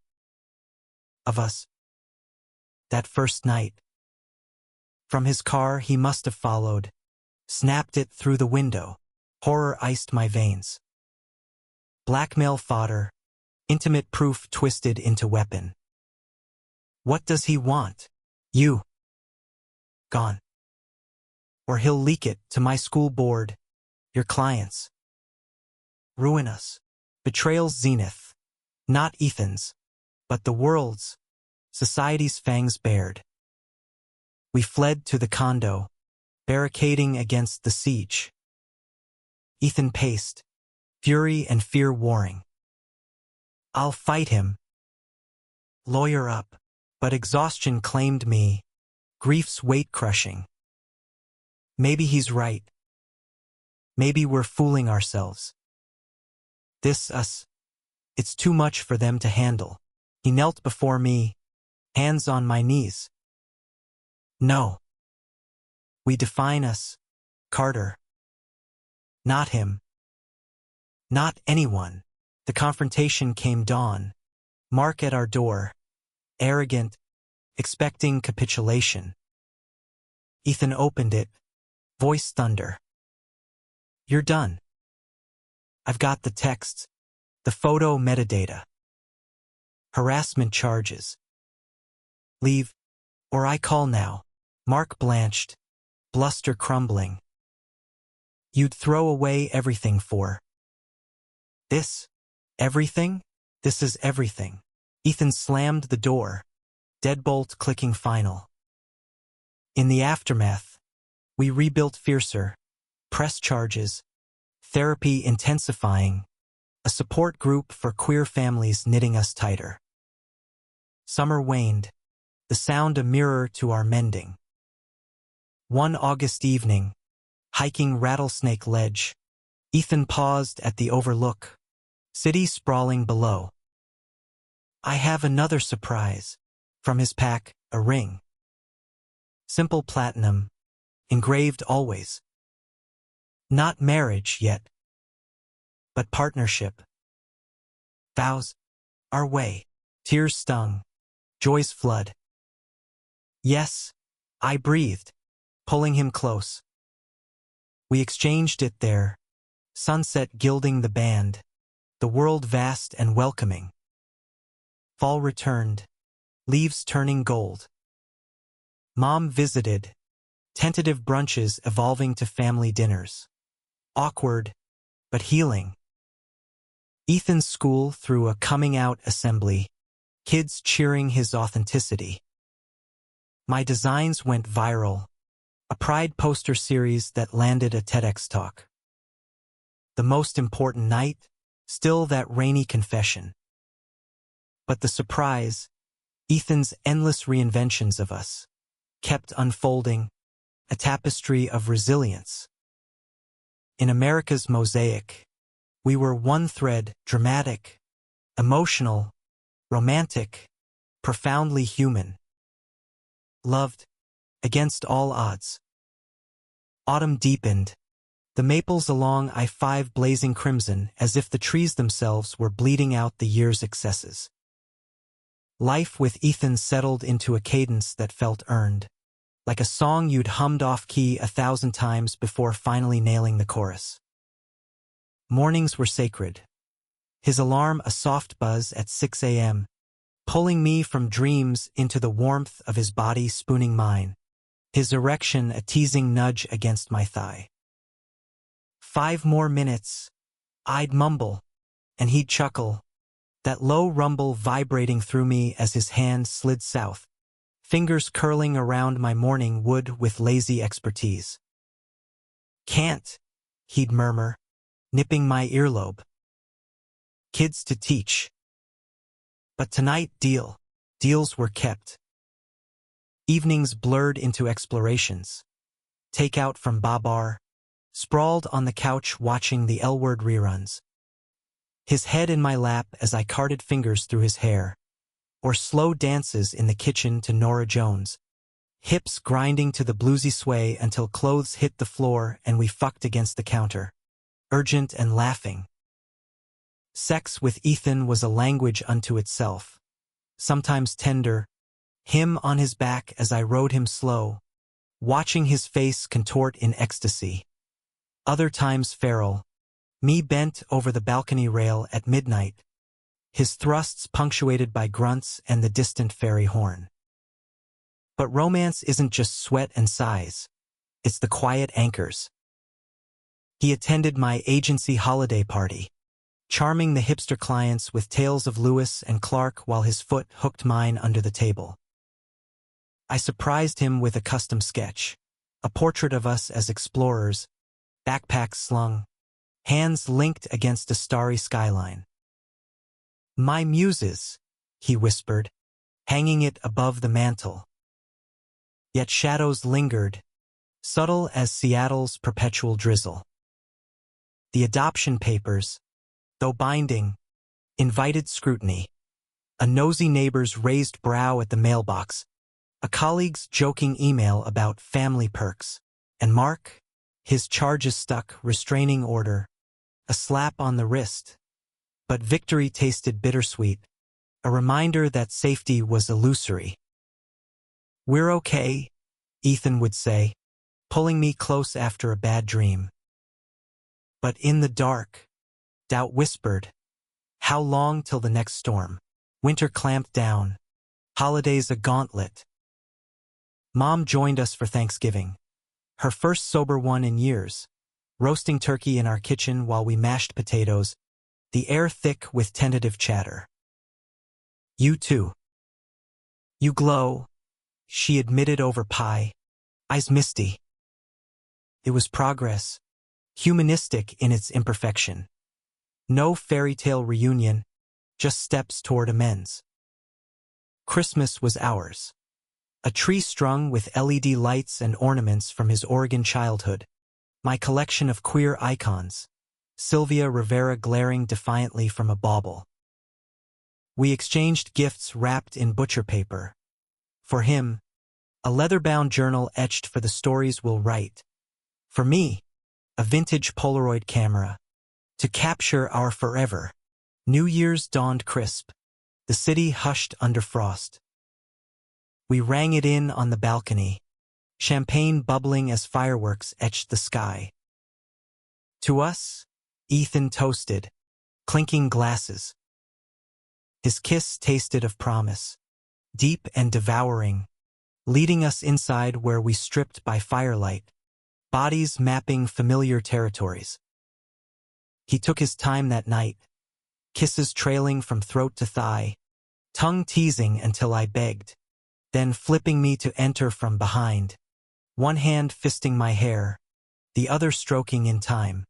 of us that first night. From his car he must have followed, snapped it through the window. Horror iced my veins. Blackmail fodder, intimate proof twisted into weapon. What does he want? You. Gone. Or he'll leak it to my school board, your clients. Ruin us. Betrayal's zenith. Not Ethan's, but the world's. Society's fangs bared. We fled to the condo, barricading against the siege. Ethan paced, fury and fear warring. I'll fight him. Lawyer up, but exhaustion claimed me, grief's weight crushing. Maybe he's right. Maybe we're fooling ourselves. This us. It's too much for them to handle. He knelt before me, hands on my knees. No. We define us, Carter. Not him. Not anyone. The confrontation came dawn. Mark at our door, arrogant, expecting capitulation. Ethan opened it, voice thunder. You're done. I've got the texts, the photo metadata. Harassment charges. Leave, or I call now. Mark blanched, bluster crumbling. You'd throw away everything for this? Everything? This is everything. Ethan slammed the door, deadbolt clicking final. In the aftermath, we rebuilt fiercer, press charges, therapy intensifying, a support group for queer families knitting us tighter. Summer waned, the sound a mirror to our mending. One August evening, hiking Rattlesnake Ledge, Ethan paused at the overlook, city sprawling below. I have another surprise. From his pack, a ring. Simple platinum, engraved always. Not marriage yet, but partnership. Vows, our way. Tears stung, joy's flood. Yes, I breathed, pulling him close. We exchanged it there, sunset gilding the band, the world vast and welcoming. Fall returned, leaves turning gold. Mom visited, tentative brunches evolving to family dinners. Awkward, but healing. Ethan's school threw a coming-out assembly, kids cheering his authenticity. My designs went viral, a Pride poster series that landed a TEDx talk. The most important night, still that rainy confession. But the surprise, Ethan's endless reinventions of us, kept unfolding, a tapestry of resilience. In America's mosaic, we were one thread, dramatic, emotional, romantic, profoundly human. Loved, against all odds. Autumn deepened, the maples along I-5 blazing crimson as if the trees themselves were bleeding out the year's excesses. Life with Ethan settled into a cadence that felt earned, like a song you'd hummed off-key 1,000 times before finally nailing the chorus. Mornings were sacred. His alarm a soft buzz at 6 a.m., pulling me from dreams into the warmth of his body spooning mine, his erection a teasing nudge against my thigh. 5 more minutes, I'd mumble, and he'd chuckle, that low rumble vibrating through me as his hand slid south, fingers curling around my morning wood with lazy expertise. Can't, he'd murmur, nipping my earlobe. Kids to teach. But tonight, deals were kept. Evenings blurred into explorations. Takeout from Babar, sprawled on the couch watching the L-Word reruns. His head in my lap as I carted fingers through his hair, or slow dances in the kitchen to Norah Jones, hips grinding to the bluesy sway until clothes hit the floor and we fucked against the counter, urgent and laughing. Sex with Ethan was a language unto itself, sometimes tender, him on his back as I rode him slow, watching his face contort in ecstasy. Other times feral, Me bent over the balcony rail at midnight, his thrusts punctuated by grunts and the distant ferry horn. But romance isn't just sweat and sighs. It's the quiet anchors. He attended my agency holiday party, charming the hipster clients with tales of Lewis and Clark while his foot hooked mine under the table. I surprised him with a custom sketch, a portrait of us as explorers, backpacks slung, hands linked against a starry skyline. "My muses," he whispered, hanging it above the mantel. Yet shadows lingered, subtle as Seattle's perpetual drizzle. The adoption papers, though binding, invited scrutiny. A nosy neighbor's raised brow at the mailbox, a colleague's joking email about family perks, and Mark, his charges stuck, restraining order, a slap on the wrist. But victory tasted bittersweet, a reminder that safety was illusory. "We're okay," Ethan would say, pulling me close after a bad dream. But in the dark, doubt whispered, how long till the next storm? Winter clamped down, holidays a gauntlet. Mom joined us for Thanksgiving, her first sober one in years, roasting turkey in our kitchen while we mashed potatoes, the air thick with tentative chatter. "You too. You glow," she admitted over pie, eyes misty. It was progress, humanistic in its imperfection. No fairy tale reunion, just steps toward amends. Christmas was ours. A tree strung with LED lights and ornaments from his Oregon childhood. My collection of queer icons. Sylvia Rivera glaring defiantly from a bauble. We exchanged gifts wrapped in butcher paper. For him, a leather-bound journal etched for the stories we'll write. For me, a vintage Polaroid camera. To capture our forever. New Year's dawned crisp. The city hushed under frost. We rang it in on the balcony, champagne bubbling as fireworks etched the sky. To us, Ethan toasted, clinking glasses. His kiss tasted of promise, deep and devouring, leading us inside where we stripped by firelight, bodies mapping familiar territories. He took his time that night, kisses trailing from throat to thigh, tongue teasing until I begged, then flipping me to enter from behind, one hand fisting my hair, the other stroking in time.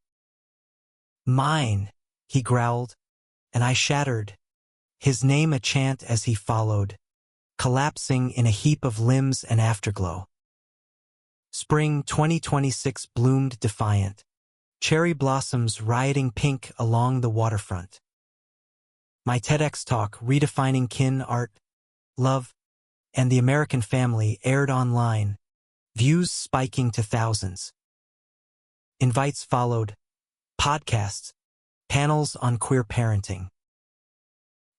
"Mine," he growled, and I shattered, his name a chant as he followed, collapsing in a heap of limbs and afterglow. Spring 2026 bloomed defiant, cherry blossoms rioting pink along the waterfront. My TEDx talk redefining kin, art, love, and the American family aired online, views spiking to thousands. Invites followed, podcasts, panels on queer parenting.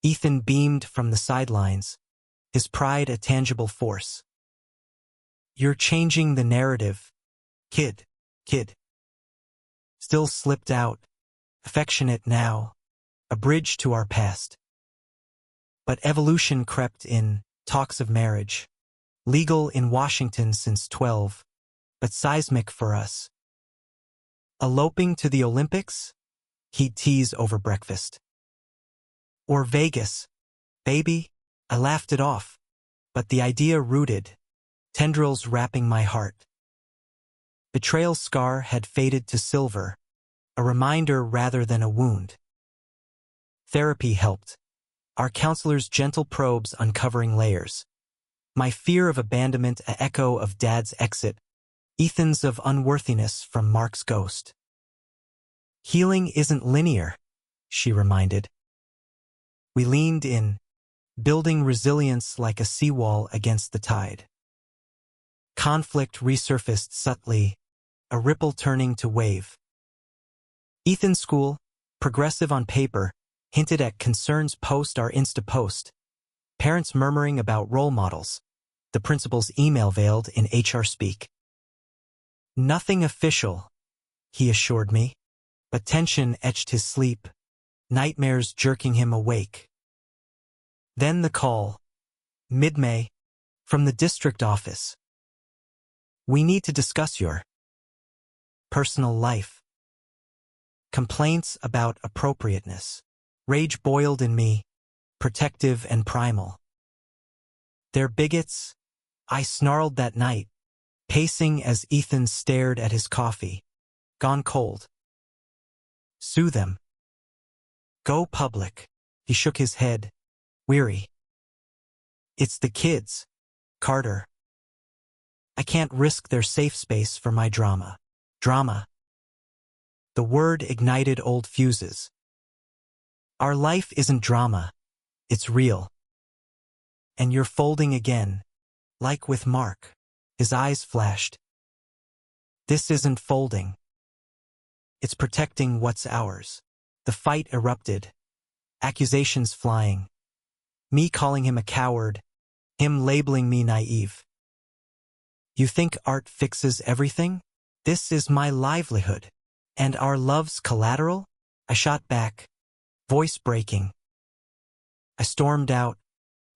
Ethan beamed from the sidelines, his pride a tangible force. "You're changing the narrative, kid." Still slipped out, affectionate now, a bridge to our past. But evolution crept in, talks of marriage. Legal in Washington since 12, but seismic for us. "Eloping to the Olympics?" He'd tease over breakfast. "Or Vegas, baby?" I laughed it off, but the idea rooted, tendrils wrapping my heart. Betrayal scar had faded to silver, a reminder rather than a wound. Therapy helped, our counselor's gentle probes uncovering layers. My fear of abandonment an echo of Dad's exit, Ethan's of unworthiness from Mark's ghost. "Healing isn't linear," she reminded. We leaned in, building resilience like a seawall against the tide. Conflict resurfaced subtly, a ripple turning to wave. Ethan's school, progressive on paper, hinted at concerns post our Insta post. Parents murmuring about role models. The principal's email veiled in HR speak. "Nothing official," he assured me. But tension etched his sleep, nightmares jerking him awake. Then the call, mid-May, from the district office. We need to discuss your personal life. Complaints about appropriateness. Rage boiled in me, protective and primal. They're bigots, I snarled that night, pacing as Ethan stared at his coffee. Gone cold. Sue them. Go public. He shook his head, weary. It's the kids, Carter. I can't risk their safe space for my drama. Drama. The word ignited old fuses. Our life isn't drama, it's real. And you're folding again, like with Mark. His eyes flashed. This isn't folding. It's protecting what's ours. The fight erupted. Accusations flying. Me calling him a coward, him labeling me naive. You think art fixes everything? This is my livelihood. And our love's collateral? I shot back, voice breaking. I stormed out,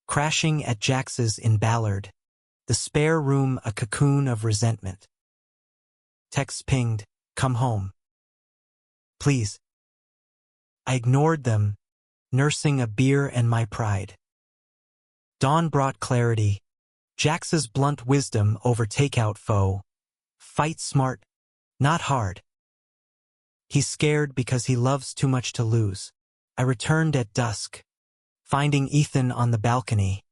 crashing at Jax's in Ballard, the spare room a cocoon of resentment. Texts pinged, come home. Please. I ignored them, nursing a beer and my pride. Dawn brought clarity, Jax's blunt wisdom over takeout foe. Fight smart, not hard. He's scared because he loves too much to lose. I returned at dusk, finding Ethan on the balcony,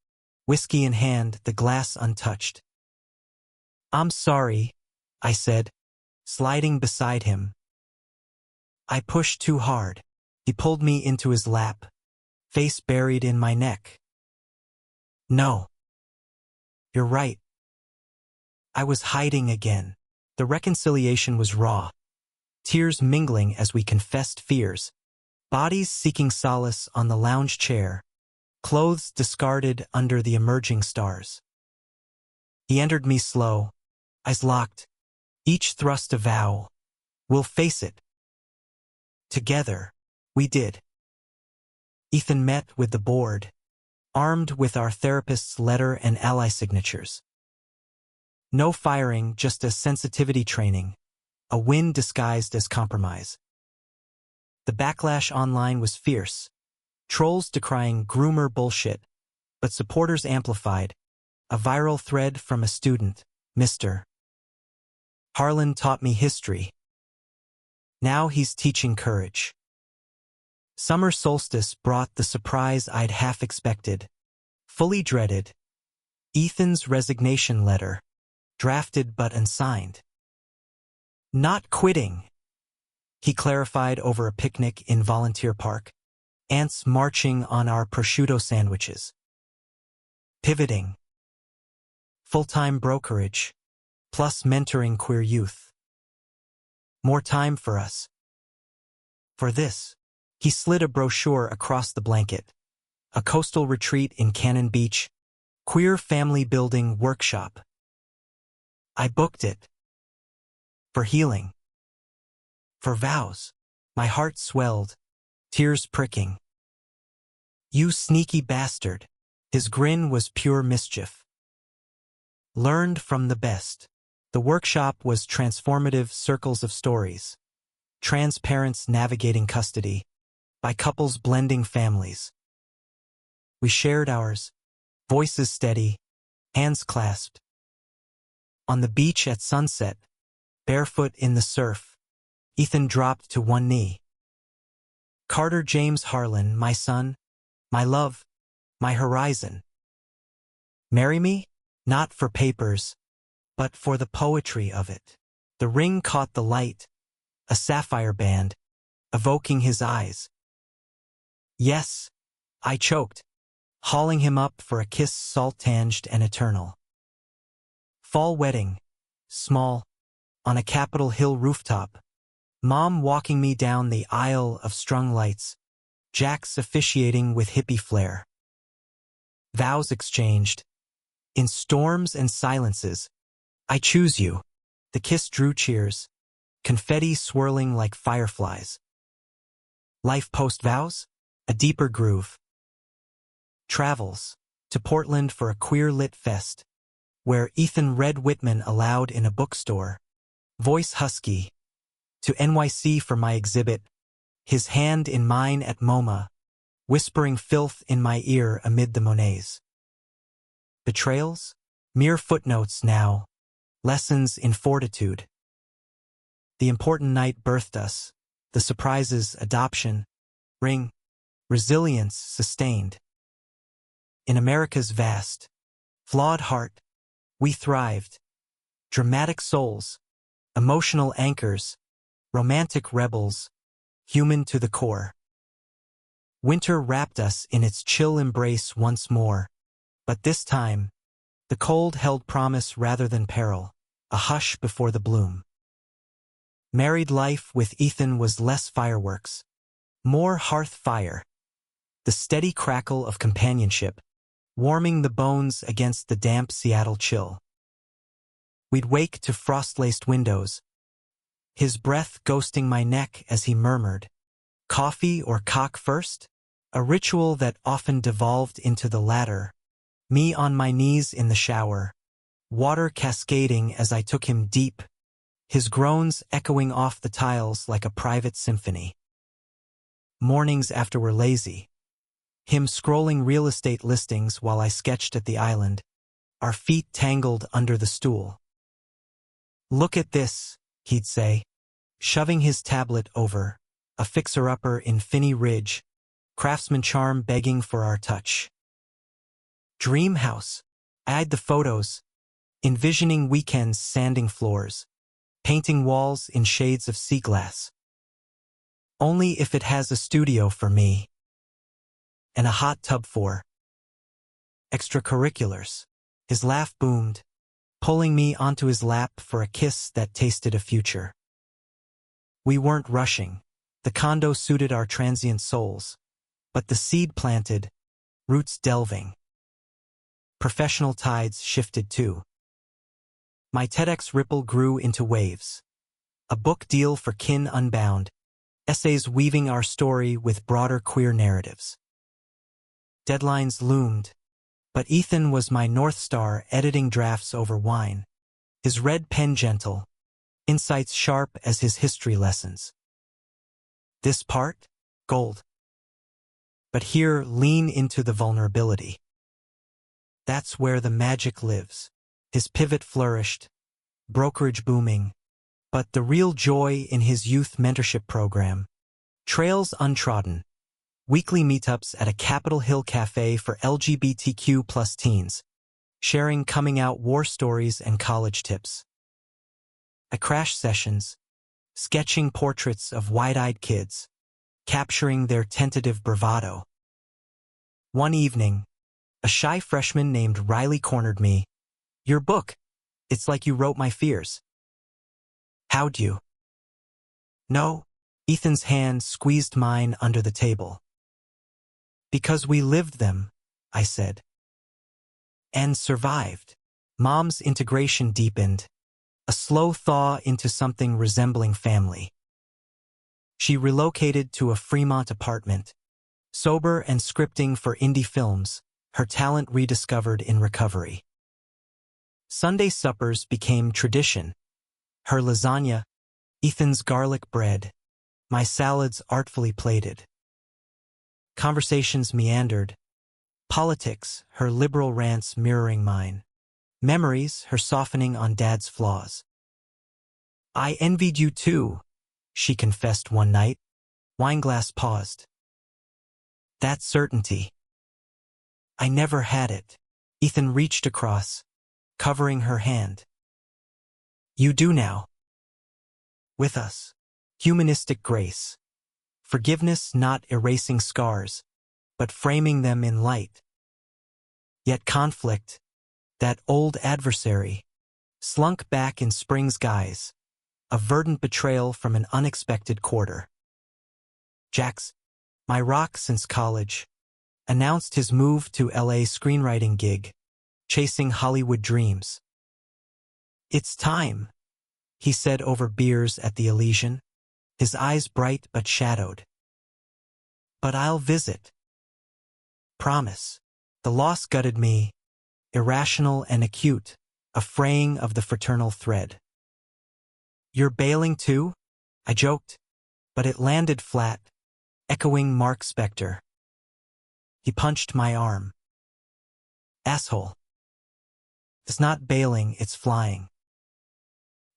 whiskey in hand, the glass untouched. I'm sorry, I said, sliding beside him. I pushed too hard. He pulled me into his lap, face buried in my neck. No. You're right. I was hiding again. The reconciliation was raw. Tears mingling as we confessed fears. Bodies seeking solace on the lounge chair. Clothes discarded under the emerging stars. He entered me slow, eyes locked, each thrust a vow. We'll face it. Together, we did. Ethan met with the board, armed with our therapist's letter and ally signatures. No firing, just a sensitivity training, a win disguised as compromise. The backlash online was fierce, trolls decrying groomer bullshit, but supporters amplified. A viral thread from a student, Mr. Harlan taught me history. Now he's teaching courage. Summer solstice brought the surprise I'd half expected, fully dreaded. Ethan's resignation letter, drafted but unsigned. Not quitting, he clarified over a picnic in Volunteer Park, ants marching on our prosciutto sandwiches. Pivoting. Full-time brokerage, plus mentoring queer youth. More time for us. For this. He slid a brochure across the blanket. A coastal retreat in Cannon Beach. Queer family building workshop. I booked it. For healing. For vows. My heart swelled, tears pricking. You sneaky bastard. His grin was pure mischief. Learned from the best. The workshop was transformative circles of stories. Trans parents navigating custody. By couples blending families. We shared ours, voices steady, hands clasped. On the beach at sunset, barefoot in the surf, Ethan dropped to one knee. Carter James Harlan, my son, my love, my horizon. Marry me? Not for papers, but for the poetry of it. The ring caught the light, a sapphire band, evoking his eyes. Yes, I choked, hauling him up for a kiss salt-tanged and eternal. Fall wedding, small, on a Capitol Hill rooftop. Mom walking me down the aisle of strung lights, Jax officiating with hippie flair. Vows exchanged. In storms and silences, I choose you. The kiss drew cheers. confetti swirling like fireflies. Life post-vows? A deeper groove. Travels to Portland for a queer-lit fest, where Ethan read Whitman aloud in a bookstore. Voice husky. To NYC for my exhibit, his hand in mine at MoMA, whispering filth in my ear amid the Monets. Betrayals? Mere footnotes now. Lessons in fortitude. The important night birthed us. The surprises, adoption, ring, resilience sustained. In America's vast, flawed heart, we thrived. Dramatic souls, emotional anchors, romantic rebels, human to the core. Winter wrapped us in its chill embrace once more, but this time, the cold held promise rather than peril, a hush before the bloom. Married life with Ethan was less fireworks, more hearth fire, the steady crackle of companionship, warming the bones against the damp Seattle chill. We'd wake to frost-laced windows, his breath ghosting my neck as he murmured, "Coffee or cock first?" A ritual that often devolved into the latter, me on my knees in the shower, water cascading as I took him deep, his groans echoing off the tiles like a private symphony. Mornings after we're lazy, him scrolling real estate listings while I sketched at the island, our feet tangled under the stool. "Look at this," he'd say, shoving his tablet over, a fixer-upper in Finney Ridge, craftsman charm begging for our touch. Dream house. I eyed the photos, envisioning weekends sanding floors, painting walls in shades of sea glass. Only if it has a studio for me. And a hot tub for extracurriculars. His laugh boomed, pulling me onto his lap for a kiss that tasted of future. We weren't rushing. The condo suited our transient souls, but the seed planted, roots delving. Professional tides shifted too. My TEDx ripple grew into waves. A book deal for Kin Unbound, essays weaving our story with broader queer narratives. Deadlines loomed, but Ethan was my North Star, editing drafts over wine, his red pen gentle, insights sharp as his history lessons. This part? Gold. But here, lean into the vulnerability. That's where the magic lives. His pivot flourished, brokerage booming, but the real joy in his youth mentorship program. Trails untrodden. Weekly meetups at a Capitol Hill cafe for LGBTQ plus teens, sharing coming out war stories and college tips. At crash sessions, sketching portraits of wide-eyed kids, capturing their tentative bravado. One evening, a shy freshman named Riley cornered me. "Your book. It's like you wrote my fears." "How'd you?" "No." Ethan's hand squeezed mine under the table. "Because we lived them," I said. "And survived." Mom's integration deepened, a slow thaw into something resembling family. She relocated to a Fremont apartment, sober and scripting for indie films, her talent rediscovered in recovery. Sunday suppers became tradition. Her lasagna, Ethan's garlic bread, my salads artfully plated. Conversations meandered. Politics, her liberal rants mirroring mine. Memories, her softening on Dad's flaws. "I envied you too," she confessed one night. Wineglass paused. "That certainty. I never had it." Ethan reached across, covering her hand. "You do now. With us. Humanistic grace. Forgiveness not erasing scars, but framing them in light. Yet conflict, that old adversary, slunk back in spring's guise, a verdant betrayal from an unexpected quarter. Jax, my rock since college, announced his move to LA screenwriting gig, chasing Hollywood dreams. "It's time," he said over beers at the Elysian, his eyes bright but shadowed. But I'll visit. Promise. The loss gutted me, irrational and acute, a fraying of the fraternal thread. You're bailing too? I joked, but it landed flat, echoing Mark Spector. He punched my arm. Asshole. It's not bailing, it's flying.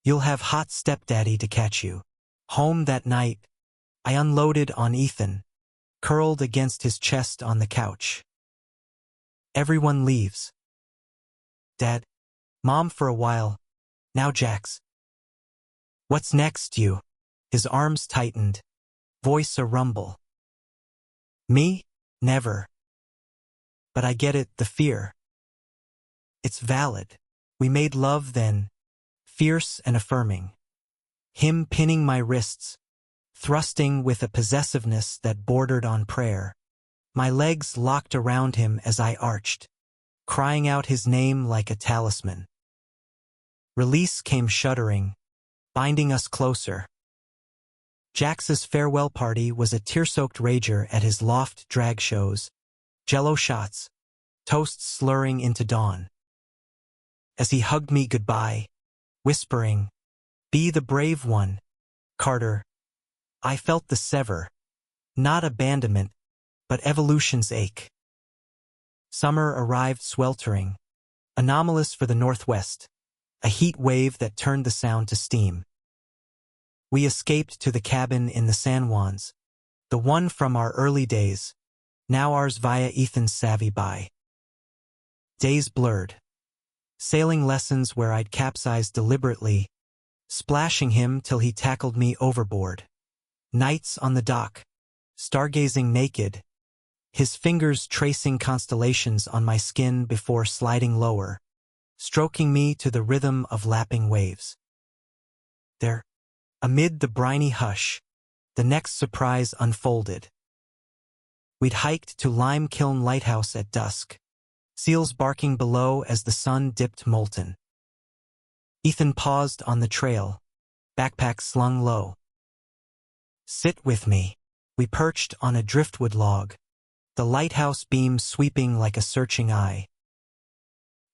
You'll have hot stepdaddy to catch you. Home that night, I unloaded on Ethan, curled against his chest on the couch. Everyone leaves. Dad, Mom for a while, now Jax. What's next, you? His arms tightened, voice a rumble. Me? Never. But I get it, the fear. It's valid. We made love then, fierce and affirming. Him pinning my wrists, thrusting with a possessiveness that bordered on prayer. My legs locked around him as I arched, crying out his name like a talisman. Release came shuddering, binding us closer. Jax's farewell party was a tear-soaked rager at his loft drag shows, jello shots, toasts slurring into dawn. As he hugged me goodbye, whispering, "Be the brave one, Carter," I felt the sever, not abandonment, but evolution's ache. Summer arrived sweltering, anomalous for the Northwest, a heat wave that turned the sound to steam. We escaped to the cabin in the San Juans, the one from our early days, now ours via Ethan's savvy buy. Days blurred. Sailing lessons where I'd capsized deliberately, splashing him till he tackled me overboard. Nights on the dock, stargazing naked, his fingers tracing constellations on my skin before sliding lower, stroking me to the rhythm of lapping waves. There, amid the briny hush, the next surprise unfolded. We'd hiked to Lime Kiln Lighthouse at dusk, seals barking below as the sun dipped molten. Ethan paused on the trail, backpack slung low. Sit with me. We perched on a driftwood log, the lighthouse beam sweeping like a searching eye.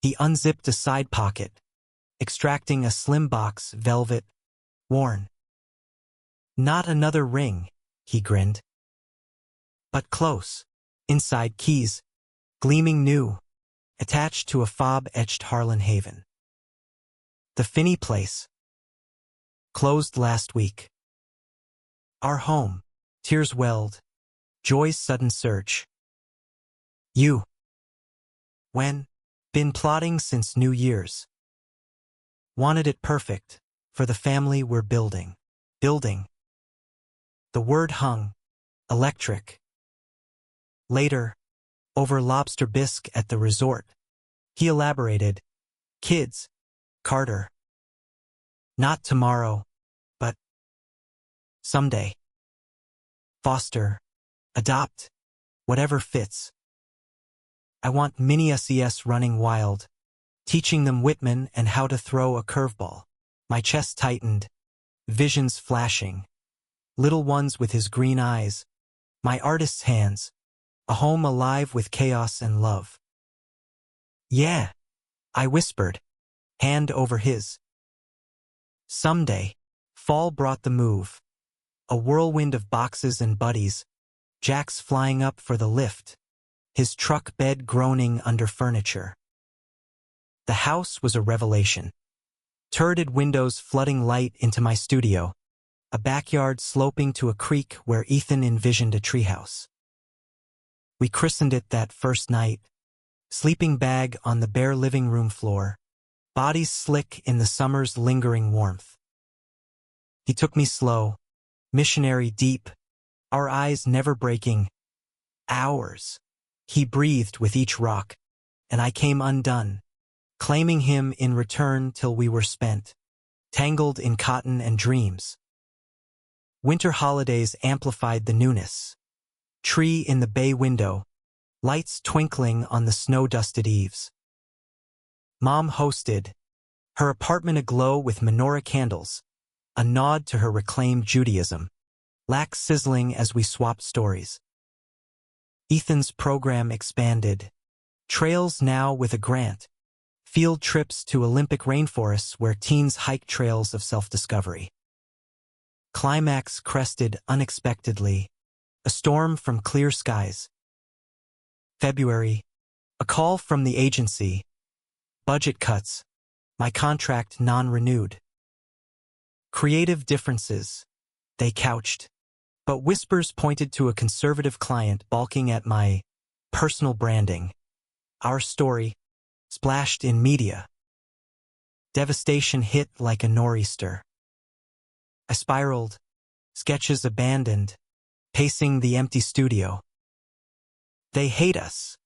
He unzipped a side pocket, extracting a slim box, velvet, worn. Not another ring, he grinned. But close. Inside keys, gleaming new, attached to a fob-etched Harlan Haven. The Finney place. Closed last week. Our home. Tears welled. Joy's sudden surge. You. When? Been plotting since New Year's. Wanted it perfect, for the family we're building. Building. The word hung. Electric. Later, over lobster bisque at the resort, he elaborated, "Kids, Carter. Not tomorrow, but someday. Foster, adopt, whatever fits. I want mini SES running wild, teaching them Whitman and how to throw a curveball." My chest tightened, visions flashing. Little ones with his green eyes, my artist's hands, a home alive with chaos and love. Yeah, I whispered, hand over his. Someday, fall brought the move. A whirlwind of boxes and buddies, Jax flying up for the lift, his truck bed groaning under furniture. The house was a revelation. Turreted windows flooding light into my studio, a backyard sloping to a creek where Ethan envisioned a treehouse. We christened it that first night, sleeping bag on the bare living room floor, bodies slick in the summer's lingering warmth. He took me slow, missionary deep, our eyes never breaking. Hours. He breathed with each rock, and I came undone, claiming him in return till we were spent, tangled in cotton and dreams. Winter holidays amplified the newness. Tree in the bay window, lights twinkling on the snow-dusted eaves. Mom hosted, Her apartment aglow with menorah candles, a nod to her reclaimed Judaism, lax sizzling as we swapped stories. Ethan's program expanded. Trails now with a grant. Field trips to Olympic rainforests where teens hike trails of self-discovery. Climax crested unexpectedly. A storm from clear skies. February. A call from the agency. Budget cuts. My contract non-renewed. Creative differences. They couched. But whispers pointed to a conservative client balking at my personal branding. Our story. Splashed in media. Devastation hit like a nor'easter. I spiraled. Sketches abandoned. Pacing the empty studio. They hate us.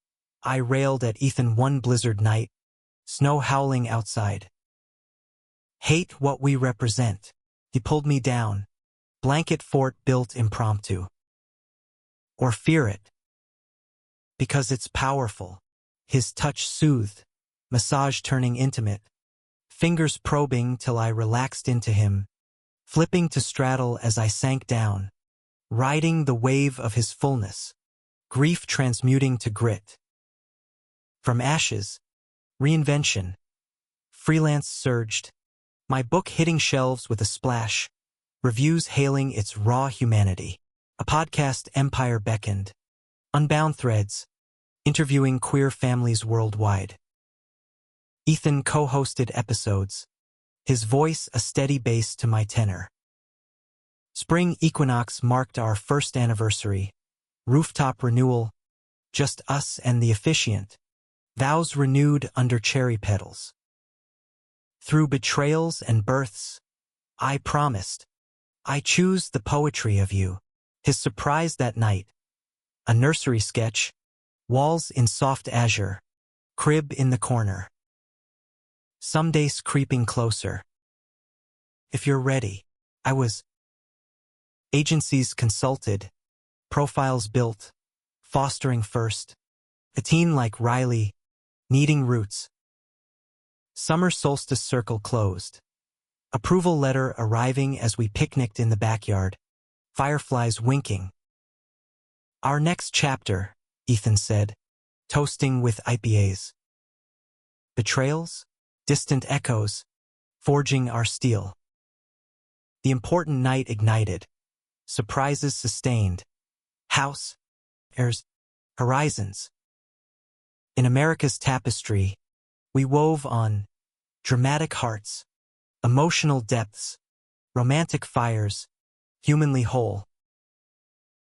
I railed at Ethan one blizzard night. Snow howling outside. Hate what we represent. He pulled me down. Blanket fort built impromptu. Or fear it. Because it's powerful. His touch soothed. Massage turning intimate. Fingers probing till I relaxed into him. Flipping to straddle as I sank down. Riding the wave of his fullness. Grief transmuting to grit. From ashes. Reinvention. Freelance surged. My book hitting shelves with a splash. Reviews hailing its raw humanity. A podcast empire beckoned. Unbound threads. Interviewing queer families worldwide. Ethan co-hosted episodes. His voice a steady bass to my tenor. Spring equinox marked our first anniversary. Rooftop renewal. Just us and the officiant. Vows renewed under cherry petals. Through betrayals and births, I promised. I choose the poetry of you. His surprise that night. A nursery sketch. Walls in soft azure. Crib in the corner. Some days creeping closer. If you're ready. I was. Agencies consulted. Profiles built. Fostering first. A teen like Riley. Needing roots. Summer solstice circle closed. Approval letter arriving as we picnicked in the backyard. Fireflies winking. Our next chapter, Ethan said, toasting with IPAs. Betrayals? Distant echoes, forging our steel. The important night ignited. Surprises sustained. House, heirs, horizons. In America's tapestry, we wove on dramatic hearts, emotional depths, romantic fires, humanly whole.